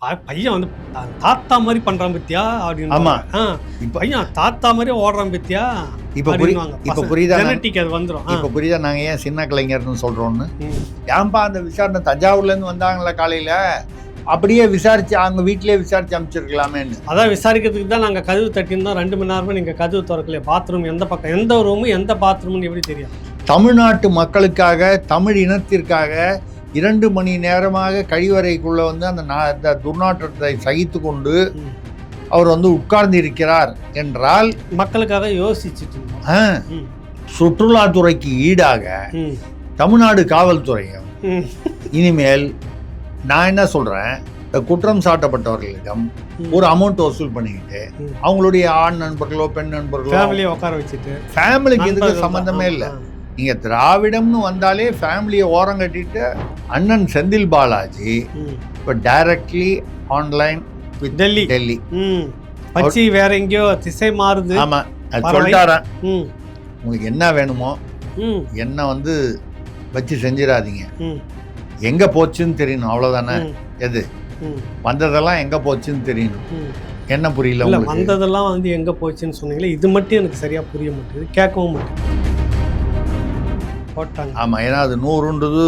பையன் வந்து தாத்தா மாதிரி பண்றான் பத்தியா அப்படின்னு. ஆமா. பையன் தாத்தா மாதிரி ஓடுறான் பத்தியா. இப்ப புரியுதா? அது வந்துடும். இப்ப புரியுதா நாங்க ஏன் சின்ன கலைஞர்னு சொல்றோம்னு? ஏன்பா அந்த விசாரணை தஞ்சாவூர்ல இருந்து வந்தாங்களா காலையில, அப்படியே விசாரிச்சு அவங்க வீட்டிலேயே விசாரிச்சு அமைச்சிருக்கலாமேன்னு. அதான் விசாரிக்கிறதுக்கு தான் நாங்கள் கதவு தட்டியிருந்தோம். 2 மணி நேரமா நீங்கள் கதவு திறக்கலையே. பாத்ரூம் எந்த பக்கம், எந்த ரூமு, எந்த பாத்ரூம்னு எப்படி தெரியும்? தமிழ்நாட்டு மக்களுக்காக, தமிழ் இனத்திற்காக 2 மணி நேரமாக கழிவறைக்குள்ள வந்து அந்த துர்நாற்றத்தை சகித்து கொண்டு அவர் வந்து உட்கார்ந்து இருக்கிறார் என்றால் மக்களுக்காக யோசிச்சுட்டு சுற்றுலாத்துறைக்கு ஈடாக தமிழ்நாடு காவல்துறையும் இனிமேல் நான் என்ன சொல்றேன், குற்றம் சாட்டப்பட்டவர்களிடம் ஒரு அமௌண்ட் வசூல் பண்ணிக்கிட்டு அவங்களுடைய ஆண் நண்பர்களோ பெண் நண்பர்களோ உட்கார வச்சுட்டு, ஃபேமிலிக்கு இதுக்கு சம்பந்தமே இல்லை. நீங்க திராவிடம்னு வந்தாலே ஃபேமிலியை ஓரம் கட்டிட்டு அண்ணன் செந்தில் பாலாஜி இப்போ டைரக்ட்லி ஆன்லைன் வித் டெல்லி பச்சி வேற எங்கேயோ திசை மாறுது. ஆமா, அது சொல்லிட்டாரன். உங்களுக்கு என்ன வேணுமோ என்ன வந்து வச்சு செஞ்சிடாதீங்க, எங்க போச்சுன்னு தெரியணும், அவ்வளவுதானே. எது வந்ததெல்லாம் எங்க போச்சுன்னு தெரியணும். என்ன புரியல உங்களுக்கு? வந்ததெல்லாம் வந்து எங்க போச்சுன்னு சொன்னீங்களே, இது மட்டும் எனக்கு சரியா புரிய மாட்டேங்குது, கேட்கவும் மாட்டேங்குது. போட்டாங்க. ஆமா, ஏன்னா அது 100ன்றது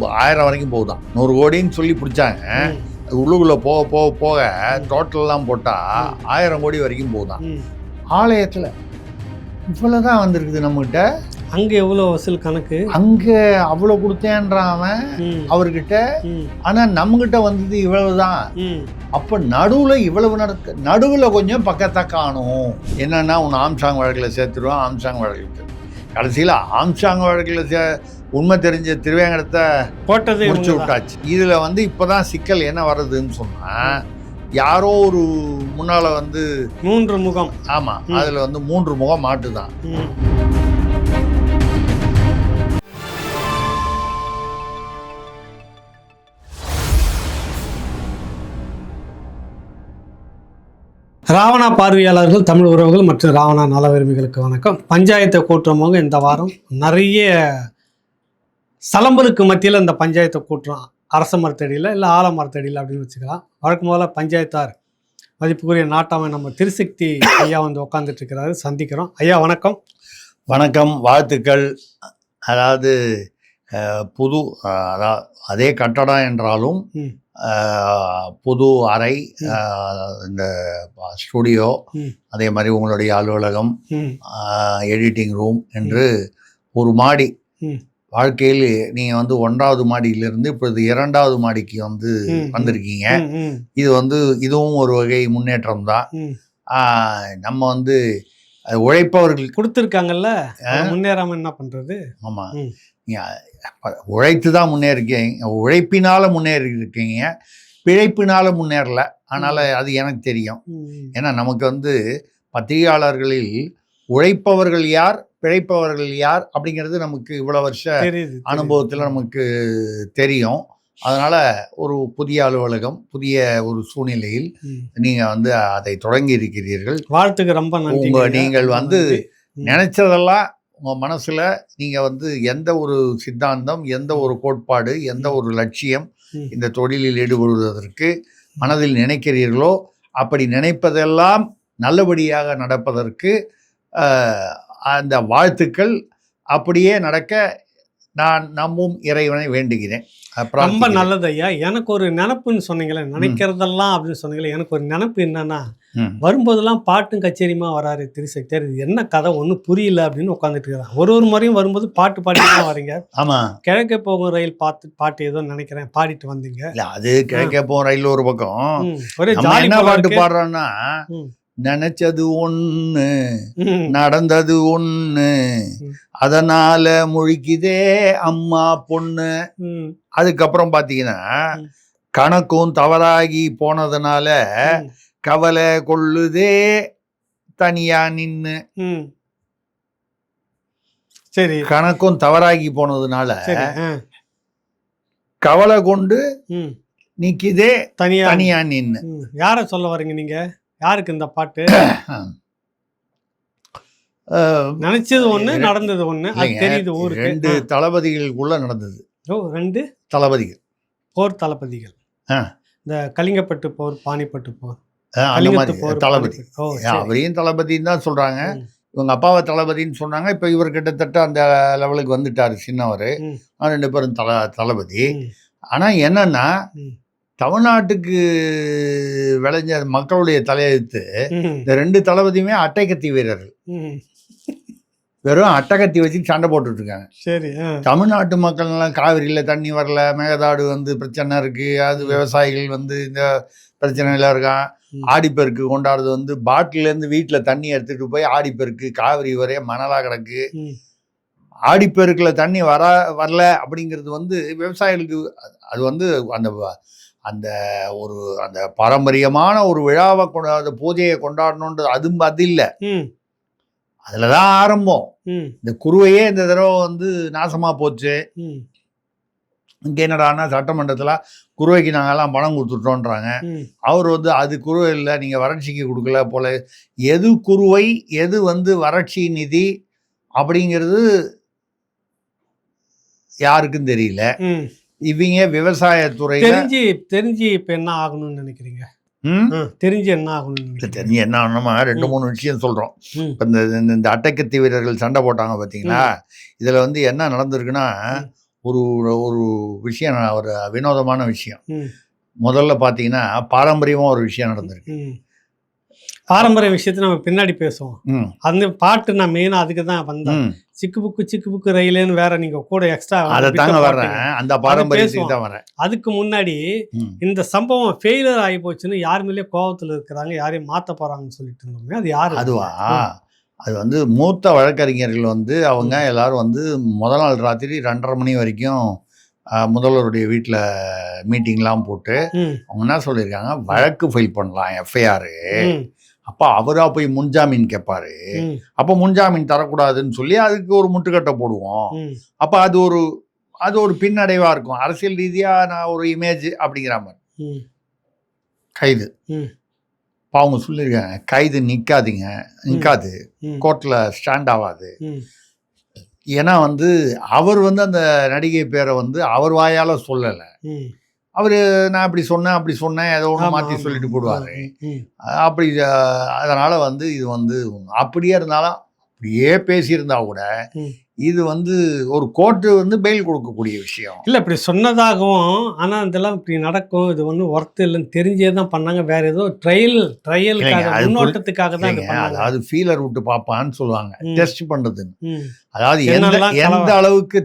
1000 வரைக்கும் போகுதான். 100 கோடின்னு சொல்லி பிடிச்சாங்க. உள்ளுக்குள்ள போக போக போக டோட்டல்லாம் போட்டா 1000 கோடி வரைக்கும் போகுதான். ஆலயத்துல இவ்வளவுதான் வந்திருக்குது நம்மகிட்ட. அங்க எவ்வளவு வசூல் கணக்கு? அங்க அவ்வளவு கொடுத்தேன்றான் அவன் அவர்கிட்ட. ஆனா நம்ம கிட்ட வந்தது இவ்வளவுதான். அப்ப நடுவுல கொஞ்சம் பக்கத்தை காணும். என்னன்னா உன் ஆம்சாங் வழக்கில் சேர்த்துருவான், ஆம்சாங் வழக்கில் கடைசியில் ஆம்சாங் வழக்கில் உண்மை தெரிஞ்ச திருவேங்கடத்தை போட்டது முடிச்சு விட்டாச்சு. இதுல வந்து இப்பதான் சிக்கல் என்ன வருதுன்னு சொன்னா, யாரோ ஒரு முன்னால வந்து 3 முகம். ஆமா, அதுல வந்து 3 முகம் மாட்டுதான். ராவணா பார்வையாளர்கள், தமிழ் உறவுகள் மற்றும் ராவணா நல விரும்பிகளுக்கு வணக்கம். பஞ்சாயத்தை கூட்டுறவங்க இந்த வாரம் நிறைய சலம்பலுக்கு மத்தியில் இந்த பஞ்சாயத்தை கூட்டுறோம். அரச மரத்தடியில் இல்லை ஆலமரத்தடியில் அப்படின்னு வச்சுக்கலாம். வழக்கம் போல பஞ்சாயத்தார் மதிப்புக்குரிய நாட்டாமை நம்ம திருசக்தி ஐயா வந்து உட்காந்துட்டு இருக்கிறாரு, சந்திக்கிறோம். ஐயா வணக்கம். வணக்கம், வாழ்த்துக்கள். அதாவது புது அதே கட்டடம் என்றாலும் புது அறை, இந்த ஸ்டுடியோ, அதே மாதிரி உங்களுடைய அலுவலகம், எடிட்டிங் ரூம் என்று ஒரு மாடி. வாழ்க்கையில் நீங்கள் வந்து 1வது மாடியிலிருந்து இப்பொழுது 2வது மாடிக்கு வந்து வந்திருக்கீங்க. இது வந்து இதுவும் ஒரு வகை முன்னேற்றம் தான். நம்ம வந்து உழைப்பவர்கள் கொடுத்துருக்காங்கல்ல, முன்னேறாமல் என்ன பண்ணுறது? ஆமாம், உழைத்து தான் முன்னேறிருக்கீங்க, உழைப்பினால முன்னேறி இருக்கீங்க, பிழைப்பினால முன்னேறல. அதனால அது எனக்கு தெரியும். ஏன்னா நமக்கு வந்து பத்திரிகையாளர்களில் உழைப்பவர்கள் யார், பிழைப்பவர்கள் யார் அப்படிங்கிறது நமக்கு இவ்வளவு வருஷ அனுபவத்தில் நமக்கு தெரியும். அதனால ஒரு புதிய அலுவலகம், புதிய ஒரு சூழ்நிலையில் நீங்க வந்து அதை தொடங்கி இருக்கிறீர்கள். வாழ்த்துக்கு ரொம்ப நன்றி. நீங்கள் வந்து நினைச்சதெல்லாம் உங்கள் மனசில் நீங்கள் வந்து எந்த ஒரு சித்தாந்தம், எந்த ஒரு கோட்பாடு, எந்த ஒரு லட்சியம் இந்த தொழிலில் ஈடுபடுவதற்கு மனதில் நினைக்கிறீர்களோ அப்படி நினைப்பதெல்லாம் நல்லபடியாக நடப்பதற்கு அந்த வாழ்த்துக்கள் அப்படியே நடக்க நான் நம்பும் இறைவனை வேண்டுகிறேன். ரொம்ப நல்லது ஐயா. எனக்கு ஒரு நினப்புன்னு சொன்னீங்களே, நினைக்கிறதெல்லாம் அப்படின்னு சொன்னீங்களே, எனக்கு ஒரு நினப்பு என்னன்னா, வரும்போதெல்லாம் பாட்டும் கச்சேரியுமா வராரு திருசக்தியார், இது என்ன கதை ஒன்றும் புரியல அப்படின்னு உட்காந்துட்டு இருக்கிறான். ஒரு முறையும் வரும்போது பாட்டு பாடிட்டு வரீங்க. ஆமா, கிழக்கே போகும் ரயில் பாட்டு ஏதோ நினைக்கிறேன் பாடிட்டு வந்தீங்க. அது கிழக்கே போகும் ரயில் ஒரு பக்கம். ஒரே என்ன பாட்டு பாடுறோன்னா, நினைச்சது ஒண்ணு நடந்தது ஒண்ணு, அதனால முழிக்குதே அம்மா பொண்ணு. அதுக்கப்புறம் பாத்தீங்கன்னா, கணக்கும் தவறாகி போனதுனால கவலை கொள்ளுதே தனியா நின்னு. சரி, கணக்கும் தவறாகி போனதுனால கவலை கொண்டு நிக்குதே தனியா நின்னு. யார சொல்ல வரீங்க நீங்க? யாருக்கு இந்த பாட்டு? நினைச்சது ஒண்ணு நடந்தது ஒண்ணு, அது தெரியுது ஊருக்கு. 2 தளபதிகளுக்குள்ள நடந்தது. 2 தளபதிகள், போர் தளபதிகள். இந்த கலிங்கப்பட்டு போர், பானிப்பட்டு போர், அந்த கலிங்கத்து மாதிரி போர், தளபதி. பானிப்பட்டு. ஓ சரி. அவரையும் தளபதின்னு தான் சொல்றாங்க. ம், இவங்க அப்பாவை தளபதின்னு சொன்னாங்க. இப்போ இவர் கிட்டத்தட்ட அந்த லெவலுக்கு வந்துட்டாரு சின்னவர். ம், 2 பேரும் தளபதி. ம், ஆனால் என்னன்னா ம், தமிழ்நாட்டுக்கு விளைஞ்ச மக்களுடைய தலையெழுத்து ம், இந்த 2 தளபதியுமே அட்டைக்கத்தி வீரர்கள். ம். வெறும் அட்டகத்தி வச்சு சண்டை போட்டுட்டு இருக்காங்க. சரி. தமிழ்நாட்டு மக்கள்லாம் காவிரியில் தண்ணி வரல, மேகதாடு வந்து பிரச்சனை இருக்கு, அது விவசாயிகள் வந்து இந்த பிரச்சனையில இருக்கான். ம். ஆடிப்பெருக்கு கொண்டாடுறது வந்து பாட்டிலேருந்து வீட்டில் தண்ணி எடுத்துட்டு போய் ஆடிப்பெருக்கு காவிரி வரைய மணலாக கிடக்கு. ம், ஆடிப்பெருக்கில் தண்ணி வரல அப்படிங்கிறது வந்து விவசாயிகளுக்கு அது வந்து அந்த அந்த ஒரு அந்த பாரம்பரியமான ஒரு விழாவை அந்த பூஜையை கொண்டாடணுன்றது அது இல்லை. ம், அதில் தான் ஆரம்பம். ம், இந்த குருவையே இந்த தடவை வந்து நாசமாக போச்சு. ம், இங்கே என்னடான்னா சட்டமன்றத்தில் குருவைக்கு நாங்கள்லாம் பணம் கொடுத்துட்டோன்றாங்க. ம். அவர் வந்து அது குருவை இல்லை, நீங்கள் வறட்சிக்கு கொடுக்கல போல. எது குருவை எது வந்து வறட்சி நிதி அப்படிங்கிறது யாருக்கும் தெரியல. ம். இவங்க விவசாயத்துறையில் தெரிஞ்சு இப்ப என்ன ஆகணும்னு நினைக்கிறீங்க? ம் தெரிஞ்சு என்ன ஆகணும்னு நினைக்கிறீங்க? தெரிஞ்சு என்ன ஆகணுமா 2-3 விஷயம் சொல்கிறோம். ம், இப்போ இந்த அட்டைக்கத்தி வீரர்கள் சண்டை போட்டாங்க பார்த்தீங்களா, இதில் வந்து என்ன நடந்திருக்குன்னா ஒரு ஒரு விஷயம், ஒரு வினோதமான விஷயம். ம், முதல்ல பார்த்தீங்கன்னா பாரம்பரியமாக ஒரு விஷயம் நடந்திருக்கு. ம். பாரம்பரிய விஷயத்தை நம்ம பின்னாடி பேசுவோம். ம் அந்த பாட்டு நான் மெயினா அதுக்கு தான் வந்தேன். ம் சிக்கு புக்கு ரயிலேன்னு வேற நீங்க கூட எக்ஸ்ட்ரா அதை தாங்க வர்றேன், அந்த பாரம்பரியத்துக்கு தான் வரேன். அதுக்கு முன்னாடி ம். இந்த சம்பவம் ஃபெயிலியர் ஆகி போச்சுன்னு யார் மேலேயே கோவத்தில் இருக்கிறாங்க, யாரையும் மாத்த போறாங்கன்னு சொல்லிட்டு இருந்தோமே, அது யாரு? அதுவா அது வந்து மூத்த வழக்கறிஞர்கள் வந்து அவங்க எல்லாரும் வந்து முதல் நாள் ராத்திரி 2:30 மணி வரைக்கும் முதல்வருடைய வீட்டில் மீட்டிங்லாம் போட்டு ம், அவங்க என்ன சொல்லியிருக்காங்க, வழக்கு ஃபைல் பண்ணலாம் எஃப்ஐஆர். ம், அப்போ அவராக போய் முன்ஜாமீன் கேட்பாரு. ம், அப்போ முன்ஜாமீன் தரக்கூடாதுன்னு சொல்லி அதுக்கு ஒரு முட்டுக்கட்டை போடுவோம். ம், அப்போ அது ஒரு பின்னடைவாக இருக்கும். அரசியல் ரீதியாக நான் ஒரு இமேஜ் அப்படிங்கிற மாதிரி ம், கைது. ம், இப்போ அவங்க சொல்லியிருக்காங்க கைது நிற்காது, ம், கோர்ட்டில் ஸ்டாண்ட் ஆகாது. ம், ஏன்னா வந்து அவர் வந்து அந்த நடிகை பேரை வந்து அவர் வாயால் சொல்லலை. ம். அவர் நான் அப்படி சொன்னேன் ஏதோ ஒன்று ஆமா, மாற்றி ஆமா. சொல்லிட்டு போடுவார். ம், அப்படி அதனால் வந்து இது வந்து அப்படியே இருந்தாலும் அப்படியே பேசியிருந்தா கூட ம். இது வந்து ஒரு கோர்ட்டு வந்து பெயில் கொடுக்கக்கூடிய விஷயம். இல்ல இப்படி சொன்னதாகவும், ஆனா இதெல்லாம் இப்படி நடக்கும், இது ஒன்றும் ஒர்த் இல்லைன்னு தெரிஞ்சே தான் பண்ணாங்க. வேற ஏதோ ட்ரையலுக்காக, இல்லைங்க, அது முன்னோட்டத்துக்காக தான் இது இல்லைங்க, பண்ணாங்க. அதாவது ஃபீலர் விட்டு பார்ப்பான்னு சொல்லுவாங்க, ம். டெஸ்ட் பண்ணுறதுன்னு. ம். அதாவது என்னெல்லாம் எந்த அளவுக்கு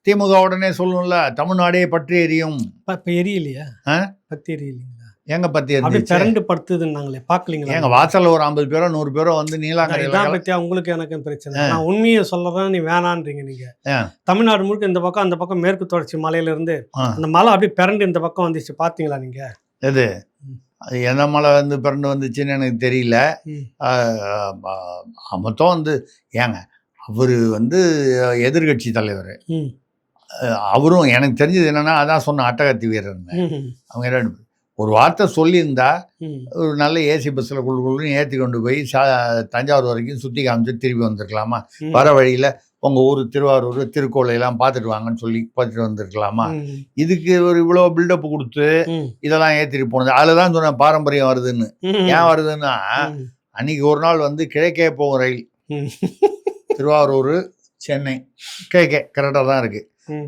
திமுக உடனே சொல்லணும்ல தமிழ்நாடே பற்றி எரியும். இப்ப எரியலையா? ஆ? பத்தி எரியலைங்களா? எங்க பற்றி அப்படி இருந்துச்சு? திரண்டு படுத்துதுன்னாங்களே, பாக்கலீங்களா? எங்க வாசல்ல ஒரு 50 பேரோ 100 பேரோ வந்து இதான் நீலாங்கரையில் பத்தியா உங்களுக்கு எனக்கும் பிரச்சனை. நான் உண்மையை சொல்லதான் நீ வேணான்றீங்க நீங்க. ஆ. தமிழ்நாடு முழுக்க இந்த பக்கம் அந்த பக்கம் மேற்கு தொடர்ச்சி மலையில இருந்து ஆ. அந்த மலை அப்படியே பிறண்டு இந்த பக்கம் வந்துச்சு, பாத்தீங்களா நீங்க? எது ம். அது எந்த மலை வந்து பிறண்டு வந்துச்சுன்னு எனக்கு தெரியல. ம். மொத்தம் வந்து ஏங்க அவர் வந்து எதிர்கட்சி தலைவர். ம். அவரும் எனக்கு தெரிஞ்சது என்னன்னா அதான் சொன்ன அட்டகத்தி வீரர்னு. ம். அவங்க 2 ஒரு வார்த்தை சொல்லியிருந்தா ம். ஒரு நல்ல ஏசி பஸ்ஸில் குழுன்னு ஏற்றி கொண்டு போய் தஞ்சாவூர் வரைக்கும் சுற்றி காமிச்சு திருப்பி வந்திருக்கலாமா? ம். வர வழியில் உங்கள் ஊர் திருவாரூர் திருக்கோளையெல்லாம் பார்த்துட்டு வாங்கன்னு சொல்லி பார்த்துட்டு வந்திருக்கலாமா? ம். இதுக்கு ஒரு இவ்வளோ பில்டப் கொடுத்து ம். இதெல்லாம் ஏற்றிட்டு போனது. அதில் தான் சொன்னேன் பாரம்பரியம் வருதுன்னு. ம். ஏன் வருதுன்னா ம். அன்னைக்கு ஒரு நாள் வந்து கிழக்கே போகும் ரயில், ம். திருவாரூர் சென்னை கிழக்கே கரெக்டாக தான் இருக்குது. ம்.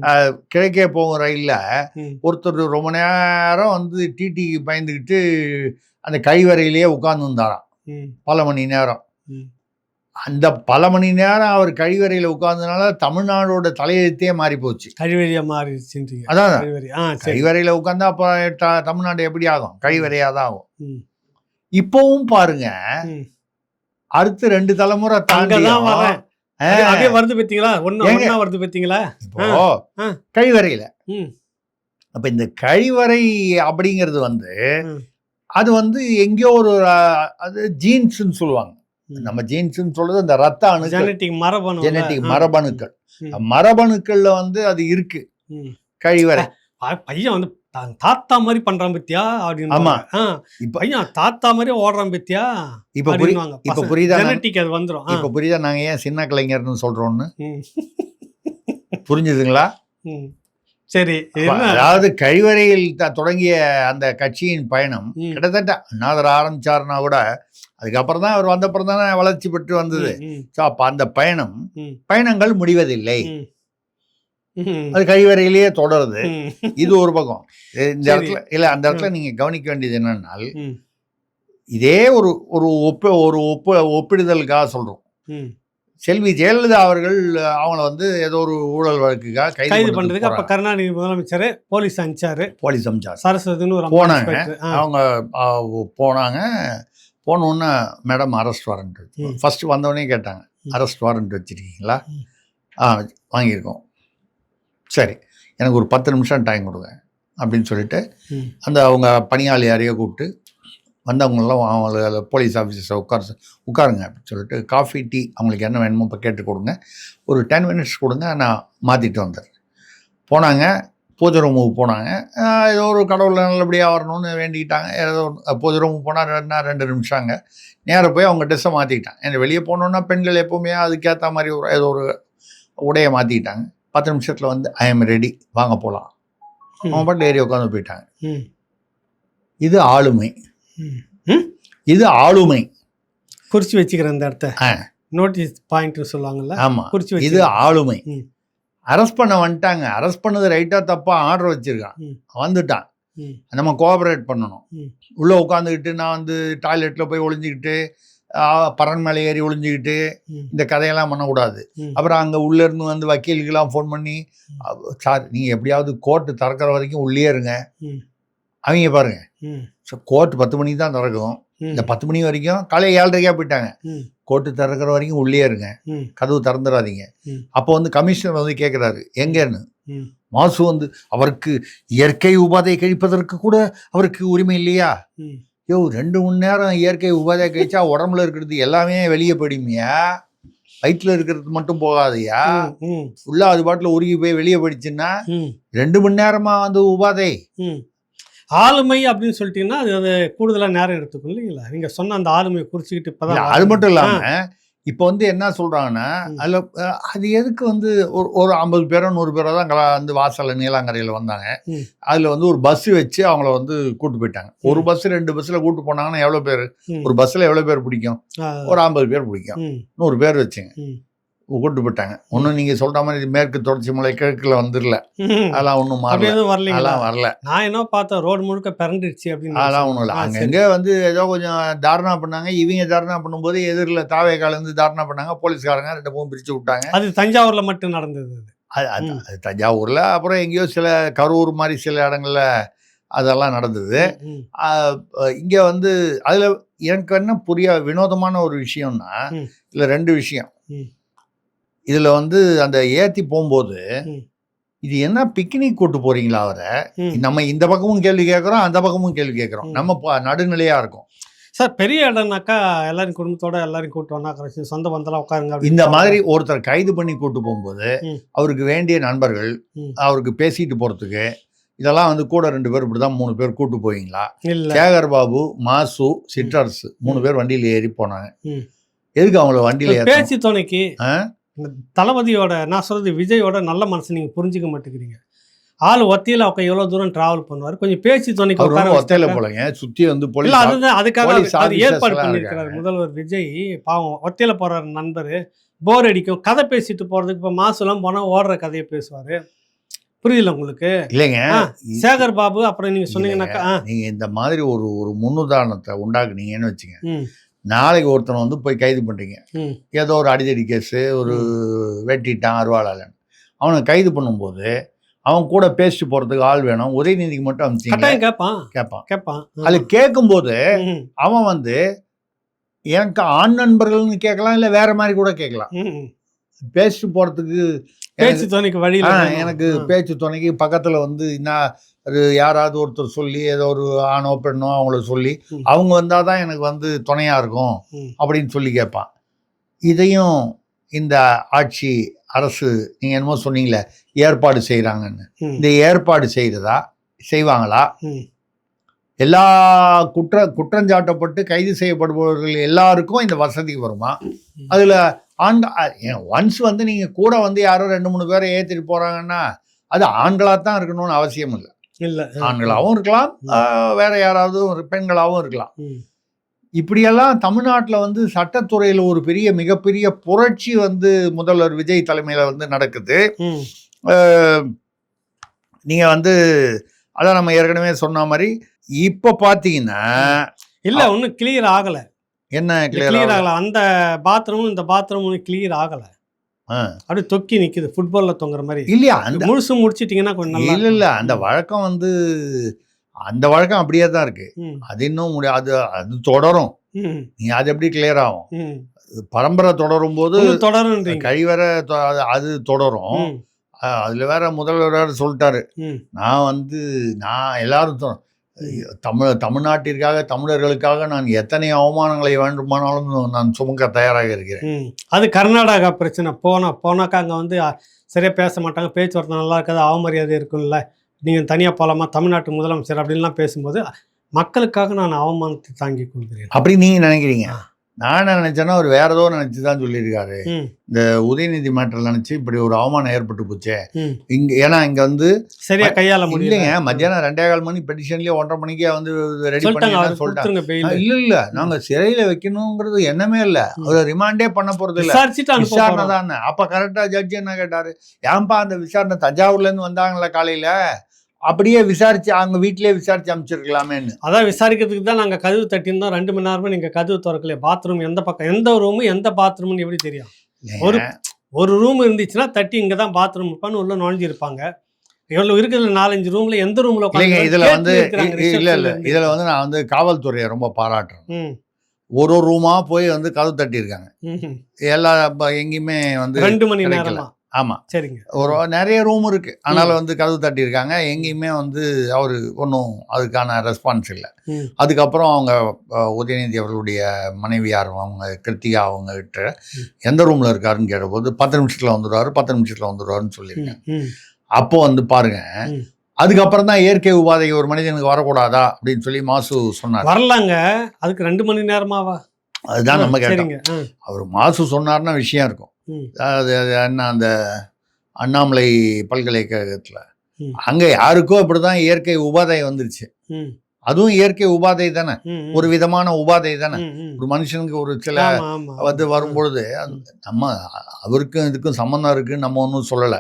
கிழக்கே போகும் ரயிலில் ம். ஒருத்தர் ரொம்ப நேரம் வந்து டிடிக்கு பயந்துக்கிட்டு அந்த கழிவறையிலேயே உட்கார்ந்துருந்தாராம் ம். பல மணி நேரம். ம். அந்த பல மணி நேரம் அவர் கழிவறையில் உட்கார்ந்ததுனால தமிழ்நாடோட தலையெழுத்தே மாறி போச்சு. கழிவறையா மாறிடுச்சுன்றீங்க? அதான் கழிவறை. சரி. கழிவறையில் உட்காந்தா அப்போ தமிழ்நாடு எப்படி ஆகும்? கழிவறையாக தான் ஆகும். ம். இப்போவும் பாருங்க, ம். அடுத்து 2 தலைமுறை தாண்டி அங்கதான் வரேன். அப்படியே வருது பார்த்தீங்களா? ஒண்ணா வருது பார்த்தீங்களா? இப்போ ஆ. கழிவறையில் ம். அப்போ இந்த கழிவறை அப்படிங்கிறது வந்து ம். அது வந்து எங்கேயோ ஒரு அது ஜீன்ஸ்ன்னு சொல்லுவாங்க. நம்ம ஜீன்ஸ்ன்னு சொல்றது அந்த ரத்த அணுக்கள், ஜெனட்டிக் மரபணு. ஜெனட்டிக் மரபணுக்கள். ம். மரபணுக்கள்ல வந்து அது இருக்கு ம். கழிவறை. பையன் வந்து தாத்தா மாதிரி பண்றான் பத்தியா அப்படின்னு. ஆமா. இப்ப பையன் தாத்தா மாதிரி ஓடுறான் பத்தியா இப்ப புரியுதா? ஜெனட்டிக் அது வந்துரும். இப்ப புரியுதா நாங்க ஏன் சின்ன கலைஞர்னு சொல்றோம்னு? ம். புரிஞ்சுதுங்களா? ம். சரி. அதாவது கழிவறையில் தொடங்கிய அந்த கட்சியின் பயணம் கிட்டத்தட்ட அண்ணாதிர ஆரம்பிச்சாருன்னா கூட அதுக்கப்புறம் தான் அவர் வந்தப்புறம் தானே வளர்ச்சி பெற்று வந்தது. ஸோ அப்போ அந்த பயணங்கள் முடிவதில்லை, அது கழிவறையிலேயே தொடருது. இது ஒரு பக்கம். இந்த இடத்துல இல்லை, அந்த இடத்துல நீங்க கவனிக்க வேண்டியது என்னன்னால், இதே ஒரு ஒப்பிடுதலுக்காக சொல்றோம். செல்வி ஜெயலலிதா அவர்கள் அவங்கள வந்து ஏதோ ஒரு ஊழல் வழக்குக்காக கைது பண்ணுறதுக்கு அப்போ கருணாநிதி முதலமைச்சர் போலீஸ் அனுப்பிச்சாரு. சரஸ்வதினு போனாங்க. அவங்க போனாங்க. போனோன்னே மேடம் அரெஸ்ட் வாரண்ட் வச்சு ஃபர்ஸ்ட் வந்தவொடனே கேட்டாங்க, அரெஸ்ட் வாரண்ட் வச்சுருக்கீங்களா? வாங்கியிருக்கோம். சரி, எனக்கு ஒரு 10 நிமிஷம் டைம் கொடுங்க அப்படின்னு சொல்லிட்டு அந்த அவங்க பணியாளி யாரையோ கூப்பிட்டு வந்தவங்களெல்லாம் அவங்கள போலீஸ் ஆஃபீஸர்ஸை உட்காருங்க அப்படின்னு சொல்லிட்டு காஃபி டீ அவங்களுக்கு என்ன வேணுமோ இப்போ கேட்டு கொடுங்க, ஒரு 10 மினிட்ஸ் கொடுங்க, நான் மாற்றிட்டு வந்துடுறேன். போனாங்க, பூஜை ரூமுக்கு போனாங்க. ஏதோ ஒரு கடவுளில் நல்லபடியாக வரணும்னு வேண்டிக்கிட்டாங்க. ஏதோ பூஜை ரூமுக்கு போனால் 2 நிமிஷங்க நேராக போய் அவங்க ட்ரெஸ்ஸை மாற்றிக்கிட்டாங்க. ஏன்னா வெளியே போனோன்னா பெண்கள் எப்போவுமே அதுக்கேற்ற மாதிரி ஏதோ ஒரு உடையை மாற்றிக்கிட்டாங்க. 10 நிமிஷத்தில் வந்து ஐ எம் ரெடி, வாங்க போகலாம். அவங்க பாட்டு ஏறி உட்காந்து போயிட்டாங்க. இது ஆளுமை. இது ஆளுமை. குறிச்சு வச்சுக்கிறேன் இந்த இடத்த, நோட்டீஸ் பாயிண்ட் சொல்லுவாங்கல்ல. ஆமாம், இது ஆளுமை. அரெஸ்ட் பண்ண வந்துட்டாங்க. அரெஸ்ட் பண்ணது ரைட்டாக தப்பா ஆர்டர் வச்சிருக்கான், வந்துட்டான். நம்ம கோஆபரேட் பண்ணணும். உள்ளே உட்காந்துக்கிட்டு நான் வந்து டாய்லெட்டில் போய் ஒளிஞ்சிக்கிட்டு பறன் மேலே ஏறி ஒளிஞ்சிக்கிட்டு இந்த கதையெல்லாம் பண்ணக்கூடாது. அப்புறம் அங்கே உள்ளேருந்து வந்து வக்கீலுக்கெல்லாம் ஃபோன் பண்ணி, சார் நீங்கள் எப்படியாவது கோர்ட்டு திறக்கிற வரைக்கும் உள்ளே இருங்க. அவங்க பாருங்க, கோர்ட்டு 10 மணிக்கு தான் திறக்கும். இந்த 10 மணி வரைக்கும் காலையில் 7:30 போயிட்டாங்க. கோர்ட்டு திறக்கிற வரைக்கும் உள்ளே இருங்க, கதவு திறந்துடாதீங்க. அப்போ வந்து கமிஷனர் வந்து கேட்குறாரு, எங்கன்னு. மாசு வந்து அவருக்கு இயற்கை உபாதை கழிப்பதற்கு கூட அவருக்கு உரிமை இல்லையா? 2 மணி நேரம் இயற்கை உபாதை கழிச்சா உடம்புல இருக்கிறது எல்லாமே வெளியே போயிடுமியா, வயிற்றுல இருக்கிறது மட்டும் போகாதையா, ஃபுல்லா அது பாட்டில் உருகி போய் வெளியே போயிடுச்சுன்னா 2 மணி நேரமா வந்து உபாதை. ஆளுமை அப்படின்னு சொல்லிட்டீங்கன்னா அது கூடுதலாக நேரம் எடுத்துக்கும் இல்லைங்களா? நீங்க சொன்ன அந்த ஆளுமையை குறிச்சிக்கிட்டு இப்போதான். அது மட்டும் இல்லாம இப்போ வந்து என்ன சொல்றாங்கன்னா, அதில் அது எதுக்கு வந்து ஒரு 50 பேரோ 100 பேரோ தான் வந்து வாசல்ல நீலாங்கரையில் வந்தாங்க. அதில் வந்து ஒரு பஸ் வச்சு அவங்கள வந்து கூட்டு போயிட்டாங்க. ஒரு பஸ் 2 பஸ்ஸில் கூட்டு போனாங்கன்னா எவ்வளோ பேர்? ஒரு பஸ்ஸில் எவ்வளோ பேர் பிடிக்கும்? ஒரு 50 பேர் பிடிக்கும். 100 பேர் வச்சுங்க கூட்டு போயிட்டாங்க. ஒன்றும் நீங்கள் சொல்கிற மாதிரி மேற்கு தொடர்ச்சி மலை கிழக்கில் வந்துடல, அதெல்லாம் ஒன்றும் வரல. நான் என்ன பார்த்தேன், ரோடு முழுக்க பிறந்துடுச்சு அப்படின்னு. அதெல்லாம் ஒன்றும் இல்லை. அங்கங்கே வந்து ஏதோ கொஞ்சம் தாரணா பண்ணாங்க. இவங்க தாரணா பண்ணும்போது எதிரில் தாவேக்காலேருந்து தாரணா பண்ணாங்க. போலீஸ்காரங்க 2 பேரும் பிரித்து விட்டாங்க. அது தஞ்சாவூரில் மட்டும் நடந்தது. அது தஞ்சாவூரில், அப்புறம் எங்கேயோ சில கரூர் மாதிரி சில இடங்களில் அதெல்லாம் நடந்தது. இங்கே வந்து அதில் எனக்கு என்ன வினோதமான ஒரு விஷயம்னா, இதில் 2 விஷயம். இதில் வந்து அந்த ஏற்றி போகும்போது, இது என்ன பிக்னிக் கூட்டு போறீங்களா அவரை? நம்ம இந்த பக்கமும் கேள்வி கேட்குறோம், அந்த பக்கமும் கேள்வி கேட்குறோம். நம்ம நடுநிலையாக இருக்கும். சார் பெரிய இடம்னாக்கா எல்லாரும் குடும்பத்தோட எல்லாரும் கூட்டு வந்தா சொந்த பந்தெல்லாம் உட்காருங்க. இந்த மாதிரி ஒருத்தர் கைது பண்ணி கூட்டு போகும்போது அவருக்கு வேண்டிய நண்பர்கள், அவருக்கு பேசிட்டு போகிறதுக்கு இதெல்லாம் வந்து கூட 2 பேர், இப்படி தான் 3 பேர் கூட்டு போவீங்களா? சேகர் பாபு, மாசு, சிற்றரசு 3 பேர் வண்டியில் ஏறி போனாங்க. எதுக்கு அவங்கள வண்டியில் பேச்சு துணைக்கு? தளபதியோட, நான் சொல்றது விஜயோட நல்ல மனசு நீங்க புரிஞ்சுக்க மாட்டேங்கிறீங்க. ஆள் ஒத்தையில அவங்க எவ்வளவு தூரம் டிராவல் பண்ணுவார், கொஞ்சம் பேச்சு துணைக்கு ஒத்தையில போலங்க சுத்தி வந்து போலீஸ். அதுதான் அதுக்காக ஏற்பாடு பண்ணியிருக்கிறார் முதல்வர் விஜய். பாவம் ஒத்தையில போற நண்பர் போர் அடிக்கும், கதை பேசிட்டு போறதுக்கு. இப்ப மாசுலாம் போனா ஓடுற கதையை பேசுவாரு. புரியல உங்களுக்கு? இல்லைங்க, சேகர் பாபு அப்புறம் நீங்க சொன்னீங்கன்னாக்கா நீங்க இந்த மாதிரி ஒரு முன்னுதாரணத்தை உண்டாக்குனீங்கன்னு வச்சுங்க. நாளைக்கு ஒருத்தனை வந்து போய் கைது பண்ணுறீங்க, ஏதோ ஒரு அடிதடி கேஸு, ஒரு வெட்டிட்டான் அருவாளாளன், அவனை கைது பண்ணும்போது அவன் கூட பேசிட்டு போகிறதுக்கு ஆள் வேணும். உதயநிதிக்கு மட்டும் அனுப்பிச்சிங்க கேட்பான். அது கேட்கும்போது அவன் வந்து எனக்கு ஆண் நண்பர்கள்னு கேட்கலாம், இல்லை வேற மாதிரி கூட கேட்கலாம். பேசிட்டு போகிறதுக்கு பேச்சு துணைக்கு வழி, எனக்கு பேச்சு துணைக்கு பக்கத்தில் வந்து அது யாராவது ஒருத்தர் சொல்லி, ஏதோ ஒரு ஆணோ பெண்ணோ அவங்கள சொல்லி அவங்க வந்தால் தான் எனக்கு வந்து துணையாக இருக்கும் அப்படின்னு சொல்லி கேட்பான். இதையும் இந்த ஆட்சி அரசு, நீங்கள் என்னமோ சொன்னீங்களே ஏற்பாடு செய்கிறாங்கன்னு, இந்த ஏற்பாடு செய்வாங்களா? எல்லா குற்றஞ்சாட்டப்பட்டு கைது செய்யப்படுபவர்கள் எல்லாருக்கும் இந்த வசதி வருமா? அதில் ஒன்ஸ் வந்து நீங்கள் கூட வந்து யாரோ 2-3 பேரை ஏற்றிட்டு போகிறாங்கன்னா அது ஆண்களாக தான் இருக்கணும்னு அவசியம் இல்லை. இல்லை, ஆண்களாகவும் இருக்கலாம், வேற யாராவது பெண்களாகவும் இருக்கலாம். இப்படியெல்லாம் தமிழ்நாட்டில் வந்து சட்டத்துறையில் ஒரு மிகப்பெரிய புரட்சி வந்து முதல்வர் விஜய் தலைமையில் வந்து நடக்குது. நீங்கள் வந்து அதான் நம்ம ஏற்கனவே சொன்ன மாதிரி இப்போ பார்த்தீங்கன்னா இல்லை ஒன்றும் கிளியர் ஆகலை. என்ன கிளியர் ஆகலை? அந்த பாத்ரூமும் இந்த பாத்ரூமும் கிளியர் ஆகலை. அப்படியே தொக்கி நிக்குது ஃபுட்பால்ல தொங்குற மாதிரி. இல்லையா? அந்த முழுசு முடிச்சிட்டீங்கன்னா கொஞ்சம் நல்லா. இல்லை அந்த வழக்கம் வந்து அந்த வழக்கம் அப்படியே தான் இருக்கு. அது இன்னும் அது தொடரும். நீ அது எப்படி கிளியர் ஆகும்? பரம்பரை தொடரும் போது தொடரும் கழிவறை அது தொடரும். அதுல வேற முதல்வர் வேற சொல்லிட்டாரு, நான் எல்லாரும் தமிழ்நாட்டிற்காக தமிழர்களுக்காக நான் எத்தனை அவமானங்களை வேண்டுமானாலும் நான் சுமக்க தயாராக இருக்கிறேன். அது கர்நாடகா பிரச்சனை. போனாக்கா அங்கே வந்து சரியாக பேச மாட்டாங்க, பேச்சுவார்த்தை நல்லா இருக்காது, அவமரியாதை இருக்கும்ல, நீங்கள் தனியாக போகலாமா தமிழ்நாட்டு முதலமைச்சர் அப்படின்லாம் பேசும்போது மக்களுக்காக நான் அவமானத்தை தாங்கி கொள்கிறேன் அப்படி நீங்கள் நினைக்கிறீங்க. நான் நினைச்சேன்னா அவர் வேற ஏதோ நினைச்சு தான் சொல்லியிருக்காரு. இந்த உதயநிதி மேட்டர் நினைச்சு இப்படி ஒரு அவமானம் ஏற்பட்டு போச்சே இங்க. ஏன்னா இங்க வந்து சரியா கையாள முடியலைங்க. மத்தியானம் 2:15 மணி பெட்டிஷன்லயே 1:30 மணிக்கே வந்து ரெடி பண்ணி சொல்லிட்டாங்க. இல்ல நாங்க சிறையில வைக்கணுங்கிறது எண்ணமே இல்ல, அவர் ரிமாண்டே பண்ண போறது இல்ல, விசாரணை தானே. அப்ப கரெக்டா ஜட்ஜி என்ன கேட்டாரு, ஏன்பா அந்த விசாரணை தஞ்சாவூர்ல இருந்து வந்தாங்களா காலையில, அப்படியே விசாரிச்சு அவங்க வீட்டிலேயே விசாரிச்சு அமைச்சிருக்கலாமேன்னு. அதான் விசாரிக்கிறதுக்கு தான் நாங்கள் கதவு தட்டியிருந்தோம். 2 மணி நேரமே நீங்கள் கதவு திறக்கலையே. பாத்ரூம் எந்த பக்கம், எந்த ரூமு எந்த பாத்ரூம்னு எப்படி தெரியும்? ஒரு ரூம் இருந்துச்சுன்னா தட்டி இங்கே தான் பாத்ரூம் இருப்பான்னு உள்ள நுழைஞ்சிருப்பாங்க. எவ்வளோ இருக்குது 4-5 ரூம்ல, எந்த ரூம்ல? இதில் வந்து இதில் வந்து நான் வந்து காவல்துறையை ரொம்ப பாராட்டுறேன். ஒரு ரூமா போய் வந்து கதவு தட்டியிருக்காங்க. எல்லா எங்கேயுமே வந்து 2 மணி நேரமா. ஆமாம், சரிங்க. ஒரு நிறைய ரூம் இருக்கு, ஆனாலும் வந்து கதவு தட்டியிருக்காங்க. எங்கேயுமே வந்து அவர் ஒன்றும் அதுக்கான ரெஸ்பான்ஸ் இல்லை. அதுக்கப்புறம் அவங்க உதயநிதி அவர்களுடைய மனைவியார் அவங்க கிருத்திகா அவங்க கிட்ட எந்த ரூம்ல இருக்காருன்னு கேட்டபோது 10 நிமிஷத்துல வந்துடுவாரு 10 நிமிஷத்துல வந்துடுவாருன்னு சொல்லியிருக்காங்க. அப்போ வந்து பாருங்க, அதுக்கப்புறம் தான் இயற்கை உபாதை ஒரு மனிதனுக்கு வரக்கூடாதா அப்படின்னு சொல்லி மாசு சொன்னார். வரலாங்க, அதுக்கு 2 மணி நேரமாவா? அதுதான் நம்ம கேட்டோம். அவர் மாசு சொன்னார்னா விஷயம் இருக்கும். அதாவது என்ன, அந்த அண்ணாமலை பல்கலைக்கழகத்தில் அங்கே யாருக்கோ அப்படிதான் இயற்கை உபாதை வந்துருச்சு. அதுவும் இயற்கை உபாதை தானே, ஒரு விதமான உபாதை தானே. ஒரு மனுஷனுக்கு ஒரு சில வந்து வரும்பொழுது நம்ம அவருக்கும் இதுக்கும் சம்பந்தம் இருக்குன்னு நம்ம ஒன்றும் சொல்லலை.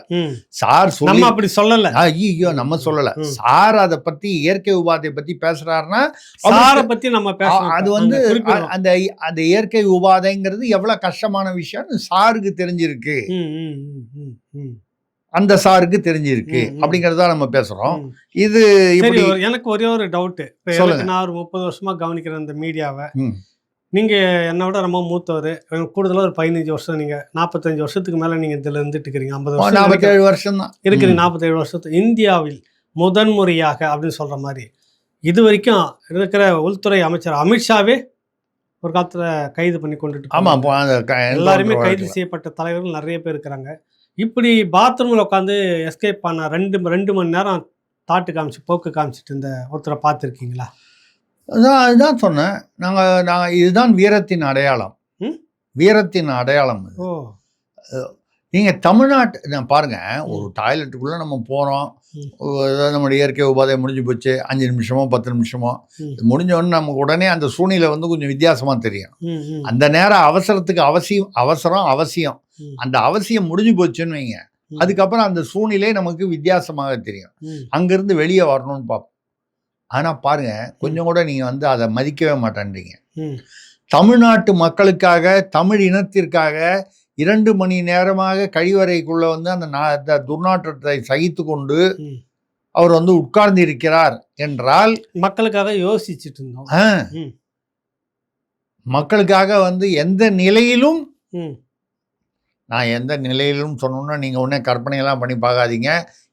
சார் சொல்லி அப்படி சொல்லலை, ஐயோ நம்ம சொல்லலை. சார் அதை பத்தி இயற்கை உபாதையை பத்தி பேசுறாருன்னா பத்தி நம்ம அது வந்து அந்த அந்த இயற்கை உபாதைங்கிறது எவ்வளவு கஷ்டமான விஷயம்னு சாருக்கு தெரிஞ்சிருக்கு, அந்த சாருக்கு தெரிஞ்சிருக்கு அப்படிங்கறத நம்ம பேசுறோம். இது எனக்கு ஒரே ஒரு டவுட். நான் ஒரு 30 வருஷமா கவனிக்கிறேன் இந்த மீடியாவை. நீங்க என்னை விட ரொம்ப மூத்தவர், கூடுதலாக ஒரு 15 வருஷம், நீங்க 45 வருஷத்துக்கு மேல நீங்க இதுல இருந்துட்டு இருக்கிறீங்க. 47 வருஷம் தான் இருக்கிறீங்க. 47 வருஷத்து இந்தியாவில் முதன்முறையாக அப்படின்னு சொல்ற மாதிரி இது வரைக்கும் இருக்கிற உள்துறை அமைச்சர் அமித்ஷாவே ஒரு காலத்துல கைது பண்ணி கொண்டுட்டு, எல்லாருமே கைது செய்யப்பட்ட தலைவர்கள் நிறைய பேர் இருக்கிறாங்க. இப்படி பாத்ரூமில் உட்காந்து எஸ்கேப் பண்ண 2 மணி நேரம் தாட்டு காமிச்சு போக்கு காமிச்சிட்டு இருந்த ஒருத்தரை பார்த்துருக்கீங்களா? அதுதான் சொன்னேன். நாங்கள் இதுதான் வீரத்தின் அடையாளம். வீரத்தின் அடையாளம். நீங்கள் தமிழ்நாட்டு பாருங்க, ஒரு டாய்லெட்டுக்குள்ளே நம்ம போகிறோம், ஏதாவது நம்மளுடைய இயற்கை உபாதை முடிஞ்சு போச்சு, 5 நிமிஷமோ 10 நிமிஷமோ முடிஞ்சோடனே நமக்கு உடனே அந்த சூழ்நிலை வந்து கொஞ்சம் வித்தியாசமாக தெரியும். அந்த நேரம் அவசரத்துக்கு அவசியம். அந்த அவசியம் முடிஞ்சு போச்சுன்னு வைங்க, அதுக்கப்புறம் அந்த சூழ்நிலை நமக்கு வித்தியாசமாக தெரியும். அங்கிருந்து வெளியே வரணும்னு பார்ப்போம். ஆனால் பாருங்க, கொஞ்சம் கூட நீங்கள் வந்து அதை மதிக்கவே மாட்டேன்றீங்க. தமிழ்நாட்டு மக்களுக்காக, தமிழ் இனத்திற்காக 2 மணி நேரமாக கழிவறைக்குள்ள வந்து அந்த துர்நாற்றத்தை சகித்து கொண்டு அவர் வந்து உட்கார்ந்து இருக்கிறார் என்றால் மக்களுக்காக யோசிச்சுட்டு இருந்தோம். மக்களுக்காக வந்து எந்த நிலையிலும், நான் எந்த நிலையிலும் சொன்னோம்னா நீங்க உடனே கற்பனையெல்லாம் பண்ணி பார்க்காதீங்க.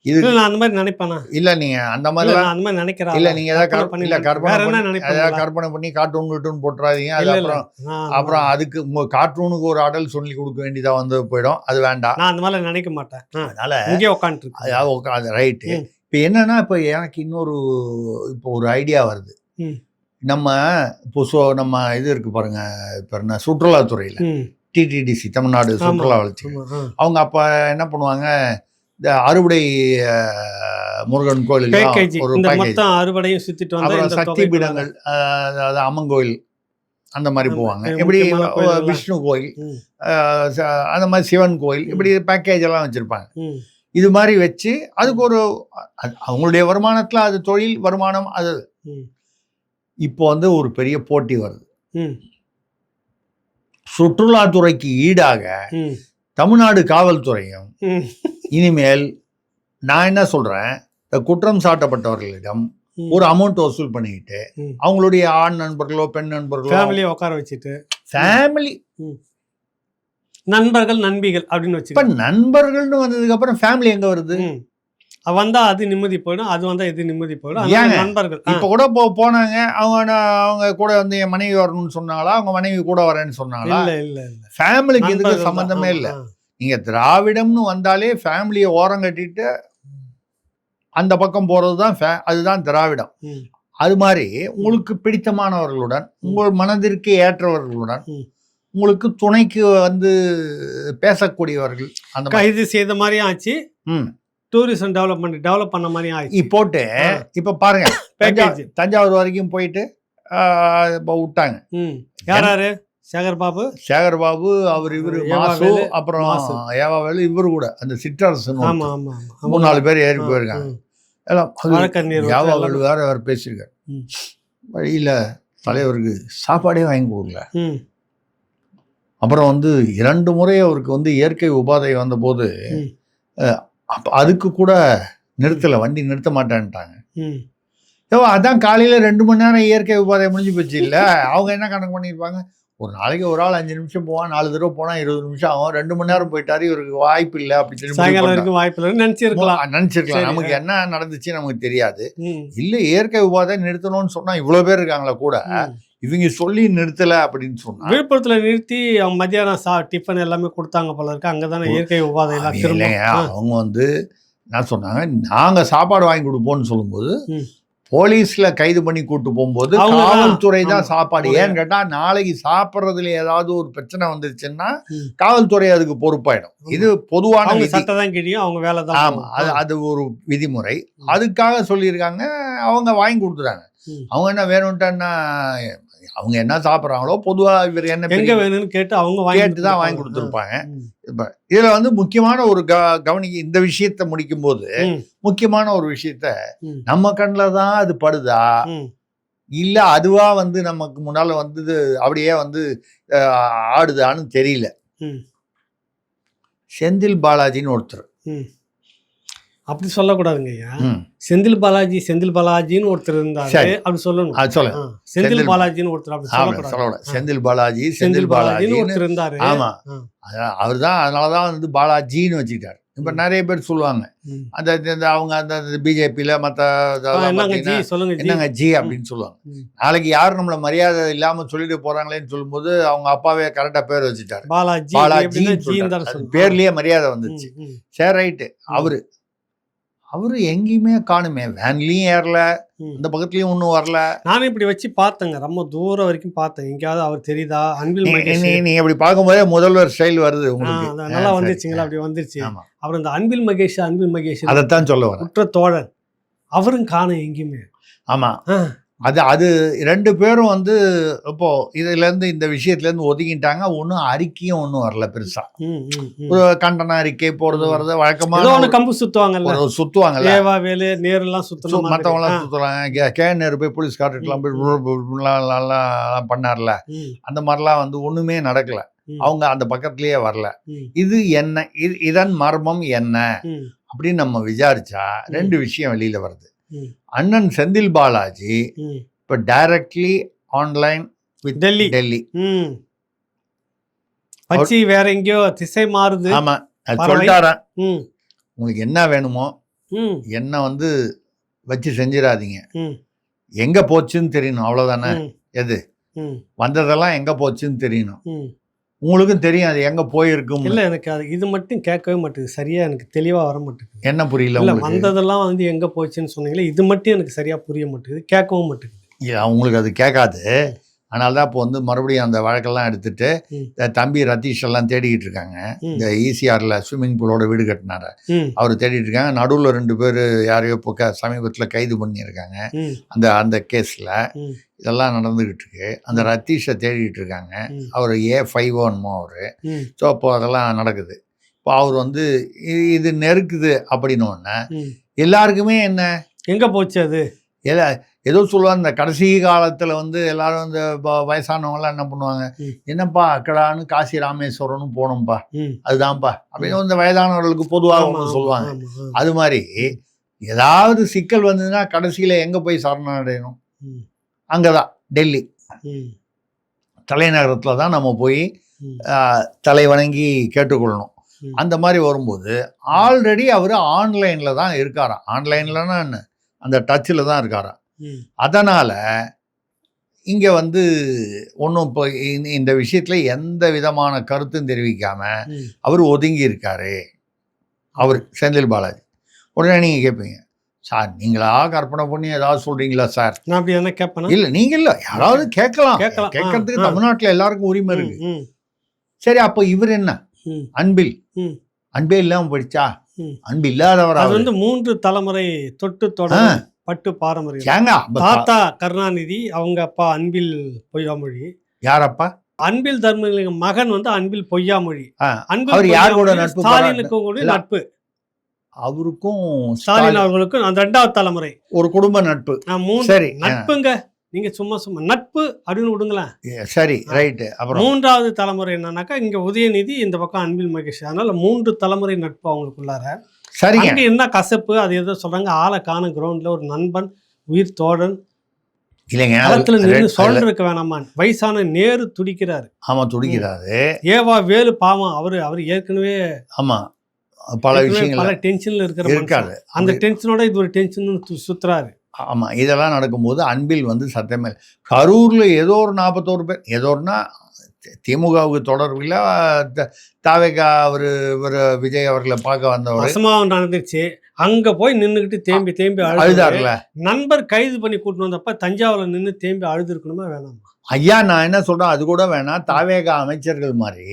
இது நான் அந்த மாதிரி நினைப்பேனா? இல்ல, நீங்க அந்த மாதிரி நினைக்கிறேன் இல்ல, நீங்க ஏதாவது கற்பனை பண்ணி கார்ட்டூன் போட்டுறாதீங்க. அது அப்புறம் அதுக்கு உங்க கார்ட்டூனுக்கு ஒரு அடல் சொல்லி கொடுக்க வேண்டியதா வந்து போயிடும். அது வேண்டாம். நான் அந்த மாதிரி நினைக்க மாட்டேன். அதனால உட்காந்து ரைட்டு. இப்ப என்னன்னா, இப்ப எனக்கு இப்போ ஒரு ஐடியா வருது. நம்ம நம்ம இது இருக்கு பாருங்க, இப்ப என்ன சுற்றுலாத்துறையில TTDC தமிழ்நாடு சுற்றுலா வளர்ச்சி, அவங்க அப்ப என்ன பண்ணுவாங்க, இந்த அறுவடை முருகன் கோயில் பேக்கேஜ் ஒரு இந்த பேக்கேஜ், மொத்தம் அறுவடையும் சுத்திட்டு வந்தா அப்புறம் இந்த சக்தி தொகை பீடங்கள், அதாவது அம்மன் கோயில் அந்த மாதிரி போவாங்க. முக்கியமான இப்படி கோயில்கள்லாம். விஷ்ணு கோயில், ம், அந்த மாதிரி சிவன் கோயில், இப்படி பேக்கேஜ் எல்லாம் வச்சுருப்பாங்க. ம், இது மாதிரி வச்சு அதுக்கு ஒரு அவங்களுடைய வருமானத்தில் அது தொழில் வருமானம். அது ம், இப்போ வந்து ஒரு பெரிய போட்டி வருது. ம், சுற்றுலாத்துறைக்கு ஈடாக ம், தமிழ்நாடு காவல்துறையும் ம், இனிமேல் நான் என்ன சொல்கிறேன், குற்றம் சாட்டப்பட்டவர்களிடம் ம். ஒரு அமௌண்ட் வசூல் பண்ணிக்கிட்டு ம். அவங்களுடைய ஆண் நண்பர்களோ பெண் நண்பர்களோ ஃபேமிலியை உட்கார வச்சுட்டு ஃபேமிலி, நண்பர்கள் நண்பிகள் அப்படின்னு இப்போ வச்சுக்கோ. நண்பர்கள்னு வந்ததுக்கப்புறம் ஃபேமிலி எங்கே வருது? வந்தா அது நிம்மதி போயிடும், அது வந்தா இது நிம்மதி போயிடும். அதனால ஏங்க? நண்பர்கள் இப்போ கூட போனாங்க அவங்க கூட வந்து என் மனைவி வரணும்னு சொன்னாங்களா, அவங்க மனைவி கூட வரேன்னு சொன்னாங்களா? இல்ல இல்ல இல்ல ஃபேமிலிக்கு இதுக்கு நண்பர்கள் தான். சம்மந்தமே ஆமா, இல்லை. ஆ. நீங்கள் திராவிடம்னு வந்தாலே ஃபேமிலியை ஓரம் கட்டிட்டு அந்த பக்கம் போகிறது தான் அதுதான் திராவிடம். ம், அது மாதிரி உங்களுக்கு பிடித்தமானவர்களுடன், உங்கள் மனதிற்கு ஏற்றவர்களுடன், ம். உங்களுக்கு துணைக்கு வந்து பேசக்கூடியவர்கள் அந்த மாதிரி. கைது செய்த மாதிரியும் ஆச்சு, ம் டூரிசம் டெவலப் பண்ண மாதிரியும் ஆச்சு. போட்டு இப்போ பாருங்க, பேக்கேஜ். தஞ்சாவூர் வரைக்கும் போயிட்டு இப்போ விட்டாங்க. யாராரு? சேகர் பாபு, சேகர் பாபு, அவர் இவர் மாசு, ஏவாவேலு, அப்புறம் மாசு. ஏவாவேலு, இவர் கூட அந்த சிற்றரசுன்னு ஆமா ஒருத்தர். ஆமா 3-4 பேர் ஏறி போயிருக்காங்க. எல்லாம் வழக்கறிஞர் ஏவாவேலு வேற அவர் பேசியிருக்காரு. ம். வழியில் தலைவருக்கு சாப்பாடே வாங்கி கொடுக்கல. ம், அப்புறம் வந்து 2 முறை அவருக்கு வந்து இயற்கை உபாதை வந்தபோது ம், அப்போ அதுக்கு கூட நிறுத்தலை, வண்டி நிறுத்த மாட்டேன்ட்டாங்க. ம். அதான் காலையில் 2 மணி நேரம் இயற்கை உபாதை முடிஞ்சு போச்சு இல்லை? அவங்க என்ன கணக்கு பண்ணியிருப்பாங்க, ஒரு நாளைக்கு ஒரு ஆள் 5 நிமிஷம் போவான், 4 தடவை போனால் 20 நிமிஷம் ஆகும், 2 மணி நேரம் போயிட்டாரு, இவருக்கு வாய்ப்பு இல்லை அப்படின்னு சொல்லி சாயங்காலம் வரைக்கும் வாய்ப்பு இல்லை நினைச்சிருக்கலாம். நினச்சிருக்கலாம். சரி. நமக்கு என்ன நடந்துச்சு நமக்கு தெரியாது. ம், இல்லை இயற்கை உபாதை நிறுத்தணும்னு சொன்னால் இவ்வளோ பேர் இருக்காங்களா கூட, ம். இவங்க சொல்லி நிறுத்தலை அப்படின்னு சொன்னா விழுப்புரத்துல நிறுத்தி அவங்க மத்தியானம் டிஃபன் எல்லாமே கொடுத்தாங்க போல இருக்கு. அங்கதானே இயற்கை உபாதை எல்லாம் அவங்க திரும்ப. இல்லைங்க, அவங்க வந்து என்ன சொன்னாங்க, நாங்கள் சாப்பாடு வாங்கி கொடுப்போம்னு சொல்லும்போது ம். போலீஸ்ல கைது பண்ணி கூட்டு போகும்போது அவங்க தான். காவல்துறை தான் ஆமா. சாப்பாடு. ஆமா. ஏன்னு கேட்டா நாளைக்கு சாப்பிட்றதுல ஏதாவது ஒரு பிரச்சனை வந்துருச்சுன்னா ம். காவல்துறை அதுக்கு பொறுப்பாயிடும். இது பொதுவான அவங்க விதி. சட்டை தான் கிழியும், அவங்க வேலை தான் ஆமா, போகும். அது ஒரு விதிமுறை. அதுக்காக சொல்லியிருக்காங்க, அவங்க வாங்கி கொடுத்துறாங்க. ம். அவங்க என்ன வேணும்ட்டா அவங்க என்ன சாப்பிட்றாங்களோ பொதுவா இவர் என்ன எங்க வேணும்னு கேட்டு அவங்க கேட்டு தான் வாங்கி கொடுத்துருப்பாங்க. ம். இப்ப இதுல வந்து முக்கியமான ஒரு கவனிக்க இந்த விஷயத்த முடிக்கும் போது ம். முக்கியமான ஒரு விஷயத்த, ம். நம்ம கண்ணில் தான் அது படுதா ம். இல்ல அதுவா வந்து நமக்கு முன்னால வந்து அப்படியே வந்து ஆடுதான்னு தெரியல. ம். செந்தில் பாலாஜின்னு ஒருத்தர். ம். அப்படி சொல்லக்கூடாதுங்க ஐயா. ம். செந்தில் பாலாஜின்னு ஒருத்தர் இருந்தாரு, சரி. அப்படி சொல்லணும். அது சொல்லுங்க. செந்தில் பாலாஜின்னு ஒருத்தர் அப்படி சொல்லக்கூடாது. சொல்லக்கூடாது. செந்தில் பாலாஜி, செந்தில் செந்தில் பாலாஜின்னு பாலாஜின்னு. ஒருத்தர் இருந்தாரு. ஆமா, ஆ. அவர் தான். அதனாலதான் வந்து பாலாஜின்னு வச்சுக்கிட்டாரு. இப்ப நிறைய பேர் சொல்லுவாங்க, ம். அந்த அவங்க அந்த பிஜேபியில மற்ற என்னங்க ஜி சொல்லுங்க ஜி. என்னங்க ஜி அப்படின்னு சொல்லுவாங்க. ம். நாளைக்கு யாரும் நம்மள மரியாதை இல்லாம சொல்லிட்டு போறாங்களேன்னு சொல்லும்போது அவங்க அப்பாவே கரெக்டா பேர் வச்சுட்டாரு, பாலாஜி. பாலாஜின்னு எப்படின்னா ஜின்னு தான் சொல்லிட்டாரு. அது சொல்லணும். பேர்லயே மரியாதை வந்துருச்சு. ம். சரி ரைட்டு. அவரு எங்கேயுமே காணுமே, வேன்லயும் ஏறல, ம். இந்த பக்கத்துலயும் ஒன்றும் வரல. நானும் இப்படி வச்சு பார்த்தேங்க, ரொம்ப தூரம் வரைக்கும் பார்த்தேன். எங்கேயாவது அவர் தெரியுதா? அன்பில் மகேஷ். நீங்க அப்படி பார்க்கும்போதே முதல்வர் ஸ்டைல் வருது உங்களுக்கு. நல்லா வந்துருச்சுங்களா? அப்படி வந்துருச்சு. ஆமா, அப்புறம் இந்த அன்பில் மகேஷ் அதைத்தான் சொல்ல வரேன். குற்ற தோழன் அவரும் காணும் எங்கேயுமே. ஆமா, ஆ. அது 2 பேரும் வந்து இப்போ இதுல இருந்து இந்த விஷயத்துல இருந்து ஒதுக்கிட்டாங்க. ஒன்றும் அறிக்கையும் ஒன்றும் வரல பெருசா. ம், ம், ம். ஒரு கண்டன அறிக்கை போறது வர்றது ஏதோ வழக்கமான ஒண்ணு கம்பு சுத்துவாங்கல்ல, ஒரு சுத்துவாங்கல்ல, ஏவா வேலு நேருலாம் சுத்தணும். மற்றவங்க எல்லாம் சுத்துறாங்க. கேனர் போய் போலீஸ் கார்டுலாம் போய் பண்ணார்ல, அந்த மாதிரிலாம் வந்து ஒண்ணுமே நடக்கல. அவங்க அந்த பக்கத்துலயே வரல. இது என்ன, இதன் மர்மம் என்ன அப்படின்னு நம்ம விசாரிச்சா 2 விஷயம் வெளியில வருது. அண்ணன் செந்தில் பாலாஜி இப்ப டைரக்ட்லி ஆன்லைன் வித் டெல்லி. பச்சி வேற எங்கேயோ திசை மாறுது. ஆமா, அது சொல்லிட்டாரா, ம். உங்களுக்கு என்ன வேணுமோ ம். என்ன வந்து வச்சு செஞ்சிடாதீங்க, ம். எங்க போச்சுன்னு தெரியணும், அவ்வளவுதானே. ம். எது ம். வந்ததெல்லாம் எங்க போச்சுன்னு தெரியணும். ம். உங்களுக்கும் தெரியும் அது எங்க போயிருக்கும். இல்ல, எனக்கு அது இது மட்டும் கேட்கவே மாட்டேங்குது, சரியா எனக்கு தெளிவா வர மாட்டேங்குது. என்ன புரியல இல்ல, உங்களுக்கு? வந்ததெல்லாம் வந்து எங்க போச்சுன்னு சொன்னீங்களே, இது மட்டும் எனக்கு சரியா புரிய மாட்டேங்குது, கேட்கவும் மாட்டேங்குது. உங்களுக்கு அது கேட்காது. அதனால தான் இப்போ வந்து மறுபடியும் அந்த வழக்கெல்லாம் எடுத்துட்டு தம்பி ரதீஷ் எல்லாம் தேடிக்கிட்டு இருக்காங்க. இந்த ஈசிஆரில் ஸ்விம்மிங் பூலோட வீடு கட்டினார அவர் தேடிட்டு இருக்காங்க. நடுவில் 2 பேர் யாரையோ இப்போ சமீபத்தில் கைது பண்ணியிருக்காங்க அந்த அந்த கேஸில். இதெல்லாம் நடந்துக்கிட்டு இருக்கு. அந்த ரதீஷை தேடிட்டு இருக்காங்க. அவர் A51 அவர். ஸோ அப்போ அதெல்லாம் நடக்குது. இப்போ அவர் வந்து இது நெருக்குது அப்படின்னோடனே எல்லாருக்குமே என்ன எங்கே போச்சு அது ஏதோ சொல்லுவாங்க. இந்த கடைசி காலத்தில் வந்து எல்லாரும் இந்த வயசானவங்களாம் என்ன பண்ணுவாங்க, என்னப்பா அக்கடான்னு காசி ராமேஸ்வரம்னு போனோம்ப்பா, அதுதான்ப்பா அப்படின்னு இந்த வயதானவர்களுக்கு பொதுவாக ஒன்று சொல்லுவாங்க. அது மாதிரி ஏதாவது சிக்கல் வந்ததுன்னா கடைசியில் எங்கே போய் சரணடையணும்? அங்கே தான் டெல்லி தலைநகரத்தில் தான் நம்ம போய் தலை வணங்கி கேட்டுக்கொள்ளணும். அந்த மாதிரி வரும்போது ஆல்ரெடி அவர் ஆன்லைனில் தான் இருக்காராம். ஆன்லைன்லன்னா என்ன, அந்த டச்சில் தான் இருக்காராம். அதனால் இங்கே வந்து ஒன்றும் இப்போ இந்த விஷயத்தில் எந்த விதமான கருத்தும் தெரிவிக்காமல் அவர் ஒதுங்கி இருக்காரு. அவர் செந்தில் பாலாஜி. உடனே நீங்கள் கேட்பீங்க, சார் நீங்களா கற்பனை பண்ணி ஏதாவது சொல்கிறீங்களா சார்? நான் அப்படி என்ன கேட்பேன்? இல்லை, நீங்கள் இல்லை, யாராவது கேட்கலாம். கேட்கறதுக்கு தமிழ்நாட்டில் எல்லாருக்கும் உரிமை இருக்கு. சரி, அப்போ இவர் என்ன அன்பில் அன்பே இல்லாமல் படிச்சா அன்பு இல்லாதவரா? அது வந்து 3 தலைமுறை தொட்டு தொடர் பட்டு பாரம்பரியம். தாத்தா கருணாநிதி, அவங்க அப்பா அன்பில் பொய்யாமொழி. யாரப்பா? அன்பில் தர்மலிங்கம் மகன் வந்து அன்பில் பொய்யாமொழி. அவர் யார் கூட நட்பு? ஸ்டாலினுக்கும் கூட நட்பு. அவருக்கும் ஸ்டாலின் அவர்களுக்கும் அந்த 2வது தலைமுறை ஒரு குடும்ப நட்பு. சரி, நட்புங்க. நீங்க சும்மா நட்பு அப்படின்னு விடுங்களேன். சரி, ரைட்டு. அப்புறம் 3வது தலைமுறை என்னன்னாக்கா இங்க உதயநிதி, இந்த பக்கம் அன்பில் மகேஷ். அதனால 3 தலைமுறை நட்பு அவங்களுக்குள்ளார. சரிங்க. என்ன கசப்பு, அது ஏதோ சொல்றாங்க, ஆளை காணும் கிரவுண்ட்ல ஒரு நண்பன், உயிர் தோழன் இல்லைங்க, களத்துல நின்று சொல்றதுக்கு வேணாமா? வயசான நேரு துடிக்கிறாரு. ஆமா, துடிக்கிறாரு. ஏவா வேலு பாவம், அவரு ஏற்கனவே ஆமா பல விஷயங்கள் பல டென்ஷன்ல இருக்காரு. அந்த டென்ஷனோட இது ஒரு டென்ஷன் சுத்துறாரு. ஆமாம், இதெல்லாம் நடக்கும்போது அன்பில் வந்து சத்தியமே கரூரில் ஏதோ ஒரு 41 பேர், ஏதோன்னா திமுகவுக்கு தொடர்பில் தாவேகா அவர் விஜய் அவர்களை பார்க்க வந்தவர் சம்பவம் நடந்துச்சு. அங்க போய் நின்றுக்கிட்டு தேம்பி அழுதாருல. நண்பர் கைது பண்ணி கூட்டிட்டு வந்தப்ப தஞ்சாவூர்ல நின்று தேம்பி அழுது இருக்கணுமா வேணாமா? ஐயா, நான் என்ன சொல்றேன், அது கூட வேணாம். தாவேகா அமைச்சர்கள் மாதிரி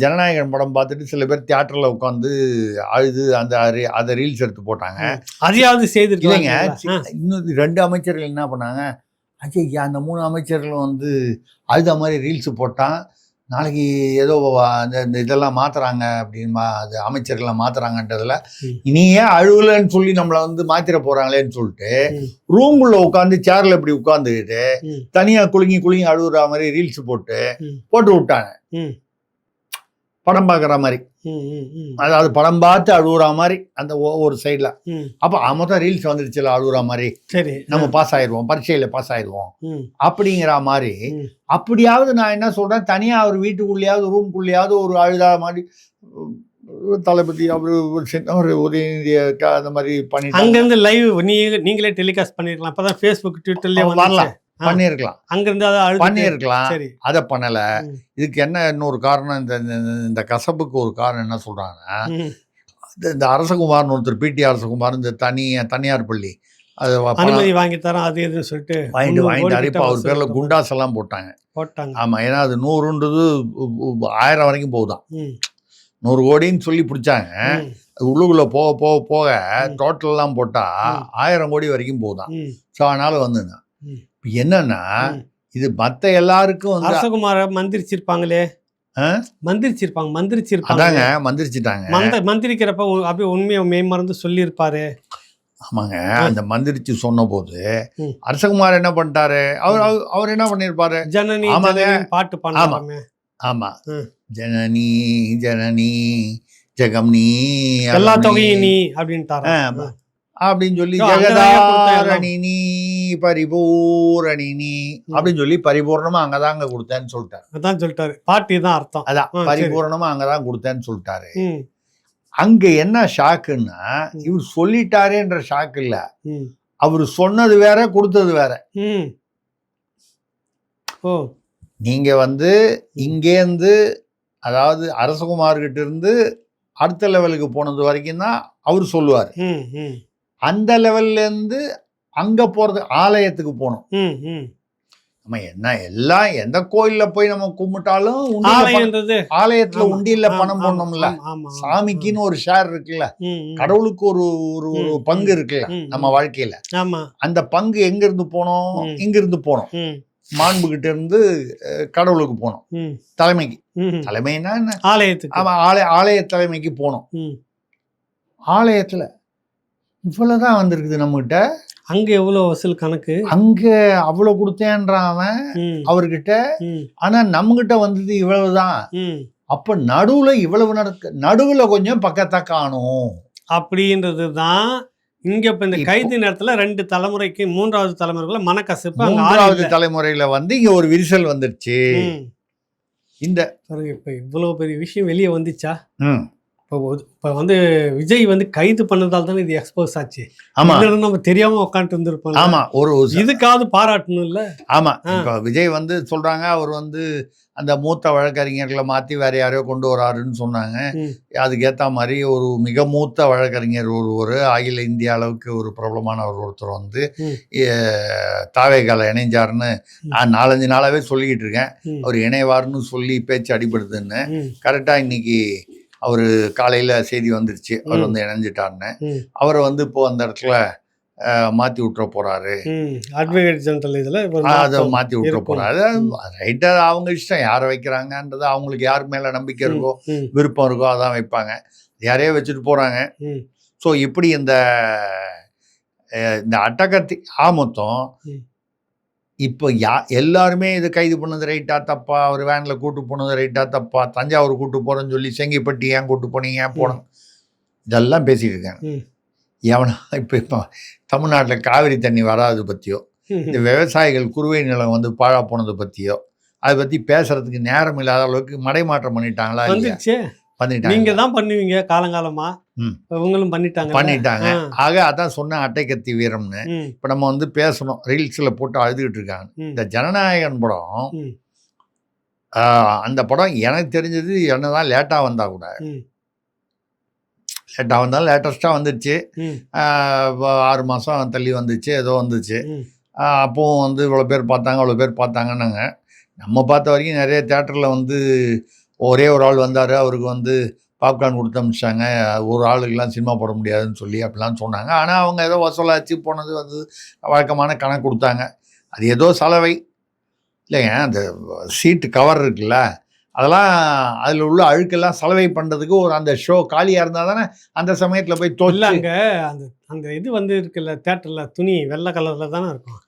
ஜனநாயகன் படம் பார்த்துட்டு சில பேர் தியேட்டரில் உட்காந்து அழுது அதை ரீல்ஸ் எடுத்து போட்டாங்க. அதையாவது செய்திருக்கீங்க. இன்னும் 2 அமைச்சர்கள் என்ன பண்ணாங்க, ஐயா அந்த 3 அமைச்சர்களும் வந்து அழுத மாதிரி ரீல்ஸ் போட்டான், நாளைக்கு ஏதோ அந்த இதெல்லாம் மாத்துறாங்க அப்படின்பா, அது அமைச்சர்கள்லாம் மாத்துறாங்கன்றதுல இனியே அழுவலன்னு சொல்லி நம்மளை வந்து மாத்திர போறாங்களேன்னு சொல்லிட்டு ரூம்குள்ள உட்காந்து சேர்ல இப்படி உட்காந்துக்கிட்டு தனியா குலுங்கி அழுகுற மாதிரி ரீல்ஸ் போட்டு விட்டாங்க. படம் பார்க்குற மாதிரி, அதாவது படம் பார்த்து அழுகுற மாதிரி அந்த ஒரு சைடில். அப்போ மொத்தம் ரீல்ஸ் வந்துடுச்சுல அழுகுற மாதிரி, சரி நம்ம பாஸ் ஆயிடுவோம், பரீட்சையில் பாஸ் ஆயிடுவோம் அப்படிங்கிற மாதிரி. அப்படியாவது நான் என்ன சொல்கிறேன், தனியாக அவர் வீட்டுக்குள்ளேயாவது ரூம்குள்ளேயாவது ஒரு அழுதா மாதிரி தளபதி அவர் உதயநிதி அந்த மாதிரி பண்ணி அங்கேருந்து லைவ் நீங்களே டெலிகாஸ்ட் பண்ணிருக்கலாம். அப்போ தான் ஃபேஸ்புக் ட்விட்டர்லேயே வரலாம், பண்ணியிருக்கலாம், அங்கிருந்து பண்ணியிருக்கலாம். அதை பண்ணலை. இதுக்கு என்ன இன்னொரு காரணம், இந்த கசப்புக்கு ஒரு காரணம் என்ன சொல்றாங்கன்னா, இந்த அரசகுமார்னு ஒருத்தர், பிடி அரசகுமார், இந்த தனியார் பள்ளி அது அனுமதி வாங்கி தரோம் அது எதுன்னு சொல்லிட்டு வாங்கிட்டாரு. இப்போ அவர் பேர்ல குண்டாஸ் எல்லாம் போட்டாங்க. ஆமா, ஏன்னா அது 100ன்றது 1000 வரைக்கும் போகுதான். 100 கோடின்னு சொல்லி பிடிச்சாங்க. உள்ளுக்குள்ள போக போக போக டோட்டல்லாம் போட்டா 1000 கோடி வரைக்கும் போகுதான். ஸோ அதனால வந்துங்க என்னன்னா, இது மற்ற எல்லாருக்கும் வந்து அரசகுமார மந்திரிச்சிருப்பாங்களே, மந்திரிச்சிருப்பாங்க, மந்திரிக்கிறப்ப அப்படியே உண்மையை மெய்மறந்து சொல்லியிருப்பாரு. ஆமாங்க, அந்த மந்திரிச்சு சொன்ன போது அரசகுமார் என்ன பண்ணிட்டாரு, அவர் என்ன பண்ணிருப்பாரு, ஜனனி பாட்டு பண்ணாமே. ஆமா, ஜனனி ஜனனி ஜெகம் நீ எல்லா தொகையும் நீ அப்படின்ட்டாரு. அப்படின்னு சொல்லி ஜெகதாரணி நீ பரிபூரணி நீ அப்படின்னு சொல்லி பரிபூர்ணமா அங்கதாங்க கொடுத்தேன்னு சொல்லிட்டாரு. அதான் சொல்லிட்டாரு, பாட்டி தான் அர்த்தம். அதான் பரிபூர்ணமா அங்கதான் கொடுத்தேன்னு சொல்லிட்டாரு. அங்க என்ன ஷாக்குன்னா, இவர் சொல்லிட்டாரேன்ற ஷாக்கு இல்ல, அவரு சொன்னது வேற கொடுத்தது வேற. நீங்க வந்து இங்கேருந்து, அதாவது அரசகுமார்கிட்ட இருந்து அடுத்த லெவலுக்கு போனது வரைக்கும் தான் அவர் சொல்லுவார். அந்த லெவல்ல இருந்து அங்க போறது ஆலயத்துக்கு போனோம். நம்ம என்ன எல்லாம் எந்த கோயில்ல போய் நம்ம கும்பிட்டாலும் ஆலயன்றது ஆலயத்துல ஆமா. உண்டியல்ல ஆமா, பணம் போடணும்ல. ஆமா, ஆமா, ஆமா. சாமிக்குன்னு ஒரு ஷேர் இருக்குல்ல, ம், ம். கடவுளுக்கு ஒரு ஒரு ஒரு ம், பங்கு இருக்குல்ல ம், நம்ம வாழ்க்கையில. ஆமா. அந்த பங்கு எங்க இருந்து போனோம்? ம். இங்கிருந்து போனோம். ம், மாண்புகிட்ட இருந்து கடவுளுக்கு போனோம். ம், தலைமைக்கு. ம். தலைமைன்னா என்ன? ஆலயத்துக்கு. ஆமா, ஆலய தலைமைக்கு போனோம். ம். ஆலயத்துல இவ்வளவுதான் வந்திருக்குது நம்மகிட்ட. அங்க எவ்வளவு வசூல் கணக்கு? அங்க அவ்வளவு கொடுத்தேன்றான் அவன் ம், அவர்கிட்ட. ம், ஆனா நம்மகிட்ட வந்தது இவ்வளவுதான். ம். அப்ப நடுவுல இவ்வளவு நடுவுல கொஞ்சம் பக்கத்தை காணும். அப்படின்றது தான் இங்க இப்ப இந்த இப்போ- கைது நேரத்துல 2 தலைமுறைக்கு 3வது தலைமுறைக்குள்ள மனக்கசப்பு அங்க ஆள் மூன்றாவது இல்ல. தலைமுறையில வந்து இங்க ஒரு விரிசல் வந்துருச்சு. ம். இந்த பாருங்க இப்ப இவ்வளவு பெரிய விஷயம் வெளியே வந்துச்சா? ம், இப்ப வந்து விஜய் வந்து கைது பண்ணதால தானே இது எக்ஸ்போஸ் ஆச்சு. ஆமா இல்லைன்னா நம்ம தெரியாம உட்காந்துட்டு இருந்திருப்போம். ஆமா ஒரு இதுக்காவது பாராட்டணும் இல்ல. ஆமா இப்ப விஜய் வந்து சொல்றாங்க அவர் வந்து அந்த மூத்த வழக்கறிஞர்களை மாத்தி வேற யாரையோ கொண்டு வராருன்னு சொன்னாங்க. ம். அதுக்கேத்த மாதிரி ஒரு மிக மூத்த வழக்கறிஞர் ஒருவர், அகில இந்திய அளவுக்கு ஒரு பிரபலமானவர் ஒருத்தர் வந்து ம். தாவேகால இணைஞ்சாருன்னு நான் 4-5 நாளாவே சொல்லிக்கிட்டு இருக்கேன். ம். அவர் இணைவாருன்னு சொல்லி பேச்சு அடிபடுதுன்னு. ம். கரெக்டா இன்னைக்கு அவர் காலையில செய்தி வந்துருச்சு அவர் வந்து இணைஞ்சிட்டாருன்னு. அவரை வந்து இப்போ அந்த இடத்துல மாத்தி விட்டுற போறாரு. அட்வொகேட் ஜெனரல் இதுல அதை மாத்தி விட்டுற போறாரு. ரைட்டா அவங்க இஷ்டம் யாரை வைக்கிறாங்கன்றது, அவங்களுக்கு யார் மேல நம்பிக்கை இருக்கோ விருப்பம் இருக்கோ அதான் வைப்பாங்க. யாரையோ வச்சுட்டு போறாங்க. ஸோ இப்படி இந்த அட்டகத்தி ஆமொத்தம் இப்போ எல்லாருமே இது கைது பண்ணது ரைட்டா தப்பா, அவர் வேன்ல கூட்டு போனது ரைட்டா தப்பா, தஞ்சாவூர் கூட்டு போறேன்னு சொல்லி செங்கிப்பட்டி ஏன் கூட்டு போனீங்க ஏன் போனோம் இதெல்லாம் பேசிட்டு இருக்காங்க. எவனா இப்போ தமிழ்நாட்டில் காவிரி தண்ணி வராது பற்றியோ, இந்த விவசாயிகள் குறுவை நிலம் வந்து பாழா போனதை பற்றியோ, அதை பற்றி பேசுறதுக்கு நேரம் இல்லாத அளவுக்கு மடைமாற்றம் பண்ணிட்டாங்களா? பண்ணிட்டாங்க. நீங்க தான் பண்ணுவீங்க காலங்காலமா, இவங்களும் பண்ணிட்டாங்க. ஆக அதான் சொன்ன அட்டைக்கத்தி வீரம்னு. இப்போ நம்ம வந்து பேசணும், ரீல்ஸில் போட்டு அழுதுகிட்டு இருக்காங்க. இந்த ஜனநாயகன் படம், அந்த படம் எனக்கு தெரிஞ்சது என்னதான் லேட்டாக வந்தா கூட, லேட்டாக வந்தாலும் லேட்டஸ்ட்டாக வந்துடுச்சு. 6 மாதம் தள்ளி வந்துச்சு, ஏதோ வந்துச்சு. அப்போவும் வந்து இவ்வளோ பேர் பார்த்தாங்க அவ்வளோ பேர் பார்த்தாங்கன்னாங்க. நம்ம பார்த்த வரைக்கும் நிறைய தேட்டரில் வந்து ஒரே ஒரு ஆள் வந்தார், அவருக்கு வந்து பாப்கார்ன் கொடுத்து அமிச்சாங்க, ஒரு ஆளுக்கெல்லாம் சினிமா போட முடியாதுன்னு சொல்லி அப்படிலாம் சொன்னாங்க. ஆனால் அவங்க ஏதோ வசூலாச்சு போனது வந்து வழக்கமான கணக்கு கொடுத்தாங்க. அது ஏதோ சலவை இல்லைங்க. அந்த சீட்டு கவர் இருக்குல்ல, அதெல்லாம் அதில் உள்ள அழுக்கெல்லாம் சலவை பண்ணுறதுக்கு ஒரு அந்த ஷோ காலியாக இருந்தால் தானே அந்த சமயத்தில் போய் தோல்ல. அங்கே அந்த இது வந்து இருக்குல்ல தேட்டரில், துணி வெள்ளை கலரில் தானே இருக்கும்,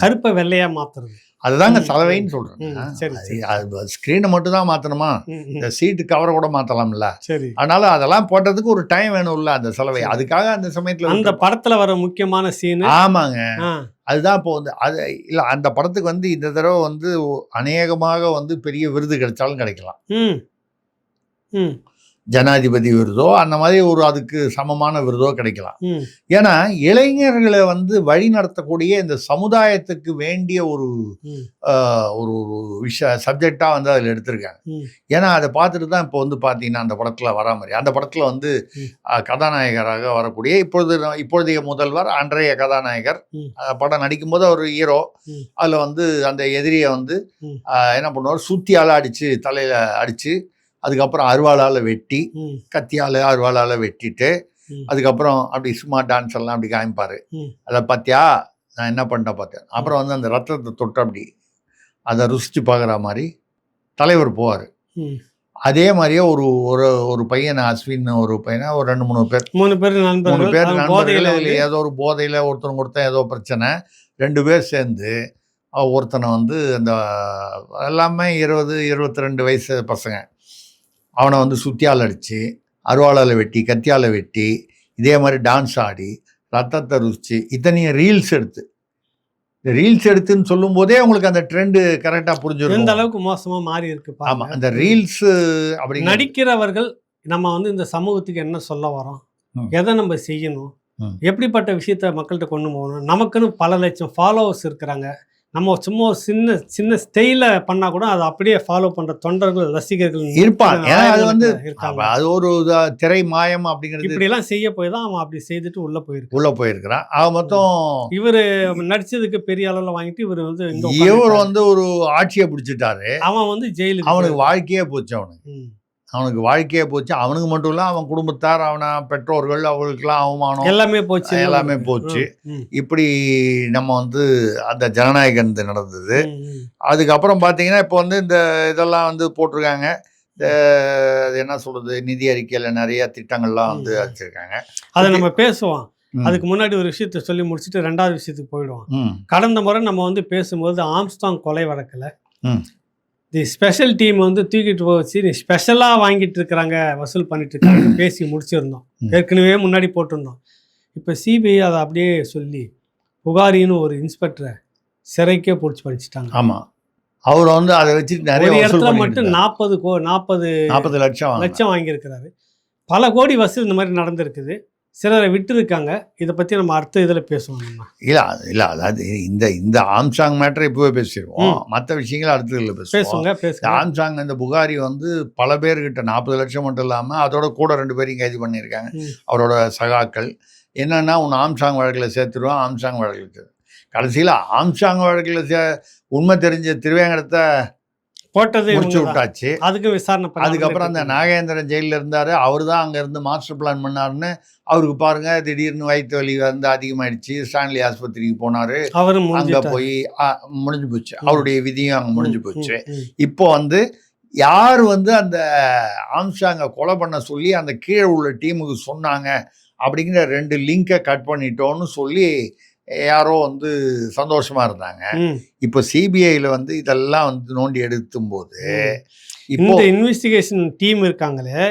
கருப்பை வெள்ளையாக மாற்றுறது, அதுதாங்க சலவைன்னு சொல்கிறேன். ஸ்க்ரீனை மட்டும் தான் மாற்றணுமா? இந்த சீட்டு கவரை கூட மாற்றலாம்ல. சரி, அதனால அதெல்லாம் போட்டதுக்கு ஒரு டைம் வேணும்ல அந்த சலவை. அதுக்காக அந்த சமயத்தில் அந்த படத்தில் வர முக்கியமான சீன். ஆமாங்க, அதுதான் இப்போ வந்து அது இல்லை. அந்த படத்துக்கு வந்து இந்த தடவை வந்து அநேகமாக வந்து பெரிய விருது கிடைச்சாலும் கிடைக்கலாம். ஜனாதிபதி விருதோ அந்த மாதிரி ஒரு அதுக்கு சமமான விருதோ கிடைக்கலாம். ஏன்னா இளைஞர்களை வந்து வழி நடத்தக்கூடிய இந்த சமுதாயத்துக்கு வேண்டிய ஒரு ஒரு சப்ஜெக்டாக வந்து அதில் எடுத்திருக்காங்க. ஏன்னா அதை பார்த்துட்டு தான் இப்போ வந்து பார்த்தீங்கன்னா அந்த படத்தில் வரா மாதிரி, அந்த படத்தில் வந்து கதாநாயகராக வரக்கூடிய இப்பொழுதைய முதல்வர் அன்றைய கதாநாயகர் படம் நடிக்கும்போது அவர் ஹீரோ. அதில் வந்து அந்த எதிரியை வந்து என்ன பண்ணுவார், சுத்தியால் அடித்து தலையில் அடித்து, அதுக்கப்புறம் அருவாளால் வெட்டி, கத்தியால் அருவாளால் வெட்டிட்டு, அதுக்கப்புறம் அப்படி சும்மா டான்ஸ் எல்லாம் அப்படி காமிப்பார். அதை பார்த்தியா நான் என்ன பண்ணிட்டேன் பார்த்தேன். அப்புறம் வந்து அந்த ரத்தத்தை தொட்டு அப்படி அதை ருசிச்சு பார்க்குற மாதிரி தலைவர் போவார். அதே மாதிரியே ஒரு பையன் அஸ்வின், ஒரு பையனை, ஒரு 2-3 பேர் நண்பர்கள், ஏதோ ஒரு போதையில் ஒருத்தன் ஏதோ பிரச்சனை, 2 பேர் சேர்ந்து ஒருத்தனை வந்து அந்த எல்லாமே 20-22 வயசு பசங்க, அவனை வந்து சுத்தியால் அடித்து, அருவாளால் வெட்டி, கத்தியால் வெட்டி, இதே மாதிரி டான்ஸ் ஆடி, ரத்தத்தை ருசிச்சு, இத்தனையும் ரீல்ஸ் எடுத்து, இந்த ரீல்ஸ் எடுத்துன்னு சொல்லும் போதே உங்களுக்கு அந்த ட்ரெண்டு கரெக்டாக புரிஞ்சிடும் எந்த அளவுக்கு மோசமாக மாறி இருக்கு. ஆமாம், அந்த ரீல்ஸ் அப்படி நடிக்கிறவர்கள் நம்ம வந்து இந்த சமூகத்துக்கு என்ன சொல்ல வரோம், எதை நம்ம செய்யணும், எப்படிப்பட்ட விஷயத்த மக்கள்கிட்ட கொண்டு போகணும், நமக்குன்னு பல லட்சம் ஃபாலோவர்ஸ் இருக்கிறாங்க, நம்ம சும்மா ஒரு சின்ன சின்ன ஸ்டைல பண்ணா கூட அதை அப்படியே ஃபாலோ பண்ற தொண்டர்கள் ரசிகர்கள் இருப்பான். ஏன்னா அது வந்து இருக்காங்க. அது ஒரு திரை மாயம் அப்படிங்கிறது இப்படி எல்லாம் செய்ய போய் தான் அவன் அப்படி செய்துட்டு உள்ள போயிருக்கு. உள்ள போயிருக்கிறான். அவன் மொத்தம் இவரு நடிச்சதுக்கு பெரிய அளவுல வாங்கிட்டு இவர் வந்து இவர் வந்து ஒரு ஆட்சியை பிடிச்சிட்டாரு. அவன் வந்து ஜெயிலுக்கு அவனுக்கு வாழ்க்கையே போச்சு. அவனுக்கு வாழ்க்கையே போச்சு. அவனுக்கு மட்டும் இல்ல, அவன் குடும்பத்தார், அவன பெற்றோர்கள், அவங்களுக்கெல்லாம் அவமானம் எல்லாமே போச்சு. எல்லாமே போச்சு. இப்படி நம்ம வந்து அந்த ஜனநாயகம் நடந்தது. அதுக்கப்புறம் பார்த்தீங்கன்னா இப்போ வந்து இந்த இதெல்லாம் வந்து போட்டிருக்காங்க. என்ன சொல்றது, நிதி அறிக்கையில் நிறைய திட்டங்கள்லாம் வந்து வச்சிருக்காங்க. அதை நம்ம பேசுவோம். அதுக்கு முன்னாடி ஒரு விஷயத்த சொல்லி முடிச்சுட்டு 2வது விஷயத்துக்கு போயிடுவோம். கடந்த முறை நம்ம வந்து பேசும்போது ஆம்ஸ்ட்ராங் கொலை வழக்கில் தி ஸ்பெஷல் டீம் வந்து தூக்கிட்டு போச்சு, நீ ஸ்பெஷலாக வாங்கிட்டு இருக்கிறாங்க, வசூல் பண்ணிட்டு இருக்காங்க பேசி முடிச்சிருந்தோம். ஏற்கனவே முன்னாடி போட்டிருந்தோம். இப்போ சிபிஐ அதை அப்படியே சொல்லி புகாரின்னு ஒரு இன்ஸ்பெக்டரை சிறைக்கே பிடிச்சி படிச்சுட்டாங்க. ஆமாம், அவர் வந்து அதை வச்சுட்டு நிறைய இடத்துல மட்டும் 40 லட்சம் வாங்கியிருக்கிறாரு. பல கோடி வசூல் இந்த மாதிரி நடந்திருக்குது. சிலரை விட்டுருக்காங்க. இதை பற்றி நம்ம அடுத்த இதில் பேசுவோம். நம்ம இல்லை அதாவது இந்த ஆம்சாங் மேட்டரை இப்போவே பேசிடுவோம். மற்ற விஷயங்கள் அடுத்த இதில் பேசுவோங்க. ஆம்சாங் இந்த புகாரி வந்து பல பேர்கிட்ட 40 லட்சம் மட்டும் இல்லாமல் அதோட கூட 2 பேரையும் கைது பண்ணியிருக்காங்க. அவரோட சகாக்கள் என்னென்னா, உன் ஆம்சாங் வழக்கில் சேர்த்துருவான், ஆம்சாங் வழக்கில் கடைசியில் ஆம்சாங் வழக்கில் உண்மை தெரிஞ்ச திருவேங்கடத்தை போட்டது முடிச்சு விட்டாச்சு. அதுக்கு விசாரணை. அதுக்கப்புறம் அந்த நாகேந்திரன் ஜெயிலில் இருந்தார். அவர் தான் அங்கேருந்து மாஸ்டர் பிளான் பண்ணாருன்னு அவருக்கு பாருங்க, திடீர்னு வயிற்று வலி வந்து அதிகமாகிடுச்சு. ஸ்டான்லி ஆஸ்பத்திரிக்கு போனார். அங்கே போய் முடிஞ்சு போச்சு. அவருடைய விதியும் அங்கே முடிஞ்சு போச்சு. இப்போ வந்து யார் வந்து அந்த ஆம்சாங்கை கொலை பண்ண சொல்லி அந்த கீழே உள்ள டீமுக்கு சொன்னாங்க அப்படிங்கிற 2 லிங்கை கட் பண்ணிட்டோன்னு சொல்லி யாரோ வந்து சந்தோஷமா இருந்தாங்க. இப்போ சிபிஐல வந்து இதெல்லாம் வந்து நோண்டி எடுத்தும் போது இப்போ இன்வெஸ்டிகேஷன் டீம் இருக்காங்களே,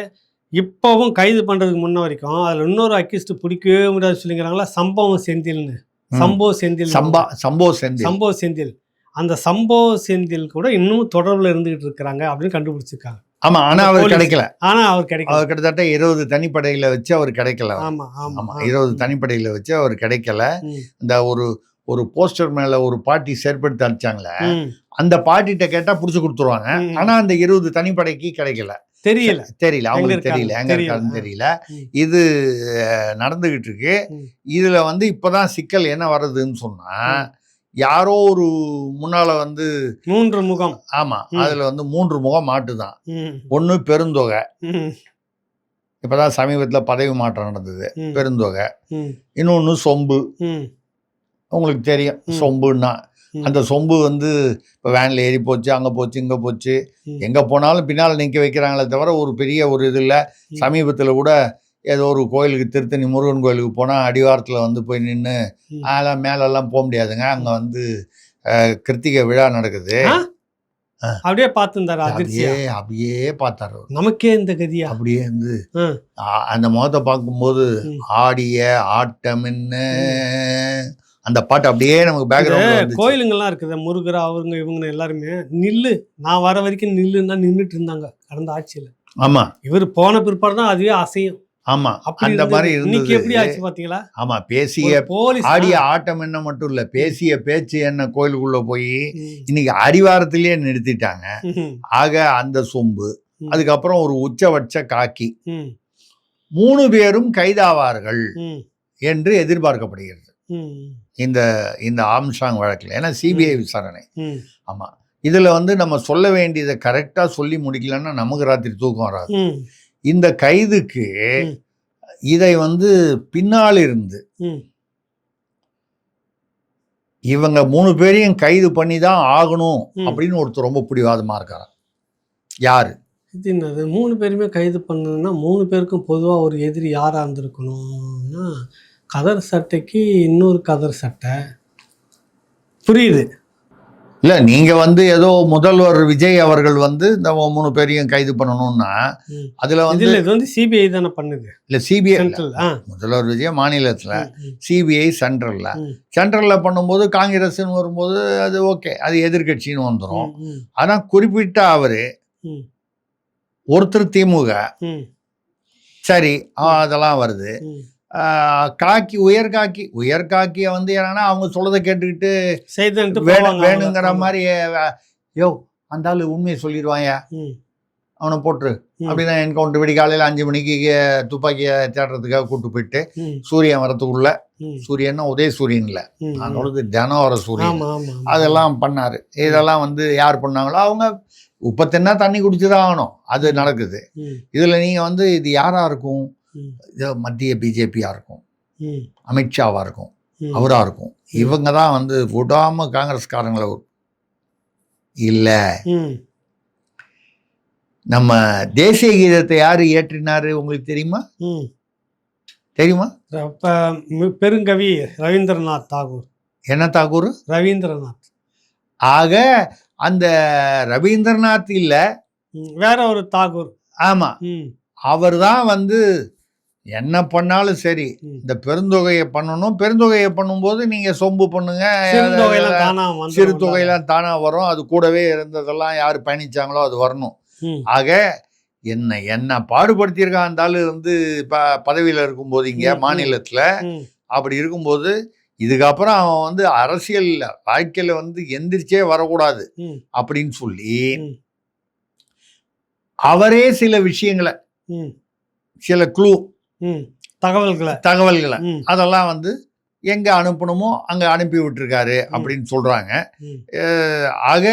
இப்போவும் கைது பண்றதுக்கு முன்ன வரைக்கும் அதில் இன்னொரு அக்யூஸ்ட் பிடிக்கவே முடியாது சொல்லிக்கிறாங்களா, சம்போ செந்தில். அந்த சம்போ செந்தில் கூட இன்னும் தொடர்பில் இருந்துகிட்டு இருக்கிறாங்க அப்படின்னு கண்டுபிடிச்சிருக்காங்க. ஆமா, ஆனா அவர் கிடைக்கல. அவர் கிட்டத்தட்ட 20 தனிப்படையில வச்சு அவர் கிடைக்கல. ஆமா 20 தனிப்படையில வச்சு அவர் கிடைக்கல. இந்த ஒரு போஸ்டர் மேல ஒரு பாட்டி செயற்படுத்தி அடிச்சாங்களே, அந்த பாட்டிகிட்ட கேட்டா புடிச்சு கொடுத்துருவாங்க. ஆனா அந்த 20 தனிப்படைக்கு கிடைக்கல. தெரியல அவங்களுக்கு தெரியல, எங்க இருக்காருன்னு தெரியல. இது நடந்துகிட்டு இருக்கு. இதுல வந்து இப்பதான் சிக்கல் என்ன வருதுன்னு சொன்னா, யாரோ ஒரு முன்னால வந்து 3 முகம். ஆமா, அதுல வந்து 3 முகம் மாட்டுதான். ஒண்ணு பெருந்தொகை, இப்பதான் சமீபத்துல பதவி மாற்றம் நடந்தது, பெருந்தொகை. இன்னொன்னு சொம்பு. உங்களுக்கு தெரியும் சொம்புன்னா, அந்த சொம்பு வந்து இப்போ வேனில் ஏறி போச்சு, அங்கே போச்சு, இங்கே போச்சு, எங்கே போனாலும் பின்னால் நிற்க வைக்கிறாங்களே தவிர ஒரு பெரிய ஒரு இது இல்லை. சமீபத்தில் கூட ஏதோ ஒரு கோயிலுக்கு, திருத்தணி முருகன் கோயிலுக்கு போனால் அடிவாரத்தில் வந்து போய் நின்று அதெல்லாம் மேலெல்லாம் போக முடியாதுங்க, அங்கே வந்து கிருத்திகை விழா நடக்குது. அப்படியே பார்த்துருந்தாரு, அப்படியே பார்த்தாரு. நமக்கே இந்த கதியா அப்படியே வந்து அந்த முகத்தை பார்க்கும்போது ஆடிய ஆட்டம் என்ன அந்த பாட்டு அப்படியே நமக்கு பேக்ரவுண்ட். கோயிலுங்கெல்லாம் இருக்குது, முருகர் அவங்க இவங்க எல்லாருமே நில்லு, நான் வர வரைக்கும் நில்லுன்னா நின்றுட்டு இருந்தாங்க கடந்த ஆட்சியில். ஆமா, இவர் போன பிற்பாடு தான் அதுவே அசையும். ஆமா, அந்த மாதிரி இன்னைக்கு எப்படி ஆச்சு பாத்தீங்களா? ஆமா, பேசிய ஆடிய ஆட்டம் என்ன மட்டும் இல்ல, பேசிய பேச்சு என்ன கோயிலுக்குள்ள போய் இன்னைக்கு அடிவாரத்திலேயே நிறுத்திட்டாங்க. ஆக அந்த சொம்பு, அதுக்கப்புறம் ஒரு உச்சபட்ச காக்கி, 3 பேரும் கைதாவார்கள் என்று எதிர்பார்க்கப்படுகிறது இந்த ஆம்ஸ்ட்ராங் வழக்கில். ஏன்னா சிபிஐ விசாரணை. ஆமா, இதுல வந்து நம்ம சொல்ல வேண்டியதை கரெக்டா சொல்லி முடிக்கலன்னா நமக்கு ராத்திரி தூக்கம் வராது. இந்த கைதுக்கு இதை வந்து பின்னால் இருந்து இவங்க 3 பேரையும் கைது பண்ணி தான் ஆகணும் அப்படின்னு ஒருத்தர் ரொம்ப பிடிவாதமா இருக்காரு. யாரு? 3 பேருமே கைது பண்ணணும்னா 3 பேருக்கும் பொதுவாக ஒரு எதிரி யாரா இருந்திருக்கணும்னா, கதர் சட்டைக்கு இன்னொரு கதர் சட்டை. புரியுது இல்லை, நீங்கள் வந்து ஏதோ முதல்வர் விஜய் அவர்கள் வந்து இந்த 3 பேரையும் கைது பண்ணணும்னா அதில் வந்து இது வந்து சிபிஐ தானே பண்ணுது. இல்லை, சிபிஐ முதல்வர் விஜய் மாநிலத்தில், சிபிஐ சென்ட்ரலில் பண்ணும்போது காங்கிரஸ்ன்னு வரும்போது அது ஓகே, அது எதிர்கட்சின்னு வந்துடும். ஆனால் குறிப்பிட்ட அவர் ஒருத்தர் திமுக, சரி அதெல்லாம் வருது. காக்கி உயர்காக்கியை வந்து என்னன்னா அவங்க சொல்றதை கேட்டுக்கிட்டு செய்துன்ட்டு போவாங்க வேணுங்கிற அவங்க. மாதிரி யோ அந்த ஆளு உண்மையை சொல்லிடுவாயா, ம், அவனை போட்டுரு ம், அப்படின்னா என்கவுண்டர் விடி காலையில் 5 மணிக்கு துப்பாக்கியை தேடுறதுக்காக கூட்டு போயிட்டு ம், சூரியன் வரத்துக்குள்ள, ம், சூரியன்னா உதய சூரியன் இல்லை, ம், நான் ம். சொல்றது தினம் வர சூரியன், ஆமா ஆமா ஆமா. அதெல்லாம் பண்ணாரு. இதெல்லாம் வந்து யார் பண்ணாங்களோ அவங்க உப்ப தின்னா தண்ணி குடிச்சுதான் ஆகணும், அது நடக்குது. ம், இதுல நீங்க வந்து இது யாரா இருக்கும், ம், இது மத்திய பிஜேபியா இருக்கும், ம், அமித்ஷாவா இருக்கும், ம். அவரா இருக்கும். இவங்க தான் வந்து விடாம காங்கிரஸ்காரங்களை இல்ல. ம். நம்ம தேசிய கீதத்தை யாரு இயற்றினாரு உங்களுக்கு தெரியுமா? ம். தெரியுமா? அப்ப பெருங்கவி ரவீந்திரநாத் தாகூர். என்ன தாக்கூர்? ரவீந்திரநாத். ஆக அந்த ரவீந்திரநாத் இல்ல, வேற ஒரு தாகூர். ஆமா, ம், அவர் தான் வந்து என்ன பண்ணாலும் சரி ம். இந்த பெருந்தொகையை பண்ணணும். பெருந்தொகையை பண்ணும்போது நீங்க சொம்பு பண்ணுங்க, சிறுந்தொகையெல்லாம் தானா வந்துரும். சிறு தொகையெல்லாம் தானா வரும். அது கூடவே இருந்ததெல்லாம் யார் பயணிச்சாங்களோ அது வரணும். ம், ஆக என்ன பாடுபடுத்தியிருக்கான் அந்த ஆளு வந்து பதவியில இருக்கும்போது இங்க மாநிலத்துல. ம், அப்படி இருக்கும்போது இதுக்கப்புறம் அவன் வந்து அரசியல் வாழ்க்கையில வந்து எந்திரிச்சே வரக்கூடாது ம், அப்படின்னு சொல்லி ம், அவரே சில விஷயங்களை, ம், சில க்ளூ ம். தகவல்களை ம், அதெல்லாம் வந்து எங்க அனுப்பணுமோ அங்க அனுப்பி விட்டுருக்காரு அப்படின்னு சொல்றாங்க. ம். ஆக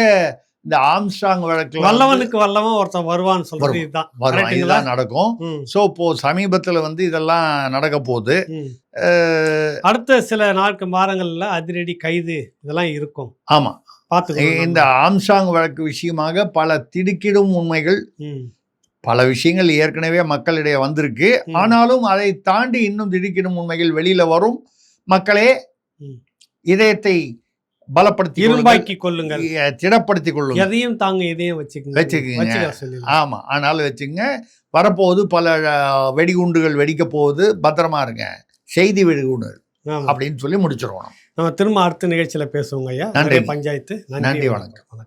இந்த ஆம்ஸ்ட்ராங் வழக்குல வல்லவனுக்கு வல்லவன் ஒருத்தன் வருவான்னு சொல்றது இதுதான். வரும், கரெக்ட்டுங்களா? இதுதான் நடக்கும். ம், ஸோ இப்போ சமீபத்துல வந்து இதெல்லாம் நடக்க போகுது. ம். அடுத்த சில மாதங்கள்ல அதிரடி கைது இதெல்லாம் இருக்கும். ஆமா, பாத்துக்கணும். இந்த ஆம்ஸ்ட்ராங் வழக்கு விஷயமாக பல திடுக்கிடும் உண்மைகள், ம், பல விஷயங்கள் ஏற்கனவே மக்களிடையே வந்திருக்கு. ம். ஆனாலும் அதை தாண்டி இன்னும் திடுக்கிடும் உண்மைகள் வெளியில வரும். மக்களே ம். இதயத்தை பலப்படுத்தி இரும்பாக்கி கொள்ளுங்கள். திடப்படுத்திக் கொள்ளுங்க. எதையும் தாங்க இதையும் வச்சுக்கோங்க. வச்சுக்கங்க. சொல்லி. ஆமா, ஆனாலும் வச்சுங்க. வரப்போகுது பல வெடிகுண்டுகள் வெடிக்க போகுது, பத்திரமா இருங்க. செய்தி வெடிகுண்டு அப்படின்னு சொல்லி முடிச்சிருவோம். நம்ம திரும்ப அடுத்த நிகழ்ச்சியில பேசுவோங்க ஐயா. நன்றி. பஞ்சாயத்து. நன்றி, வணக்கம்.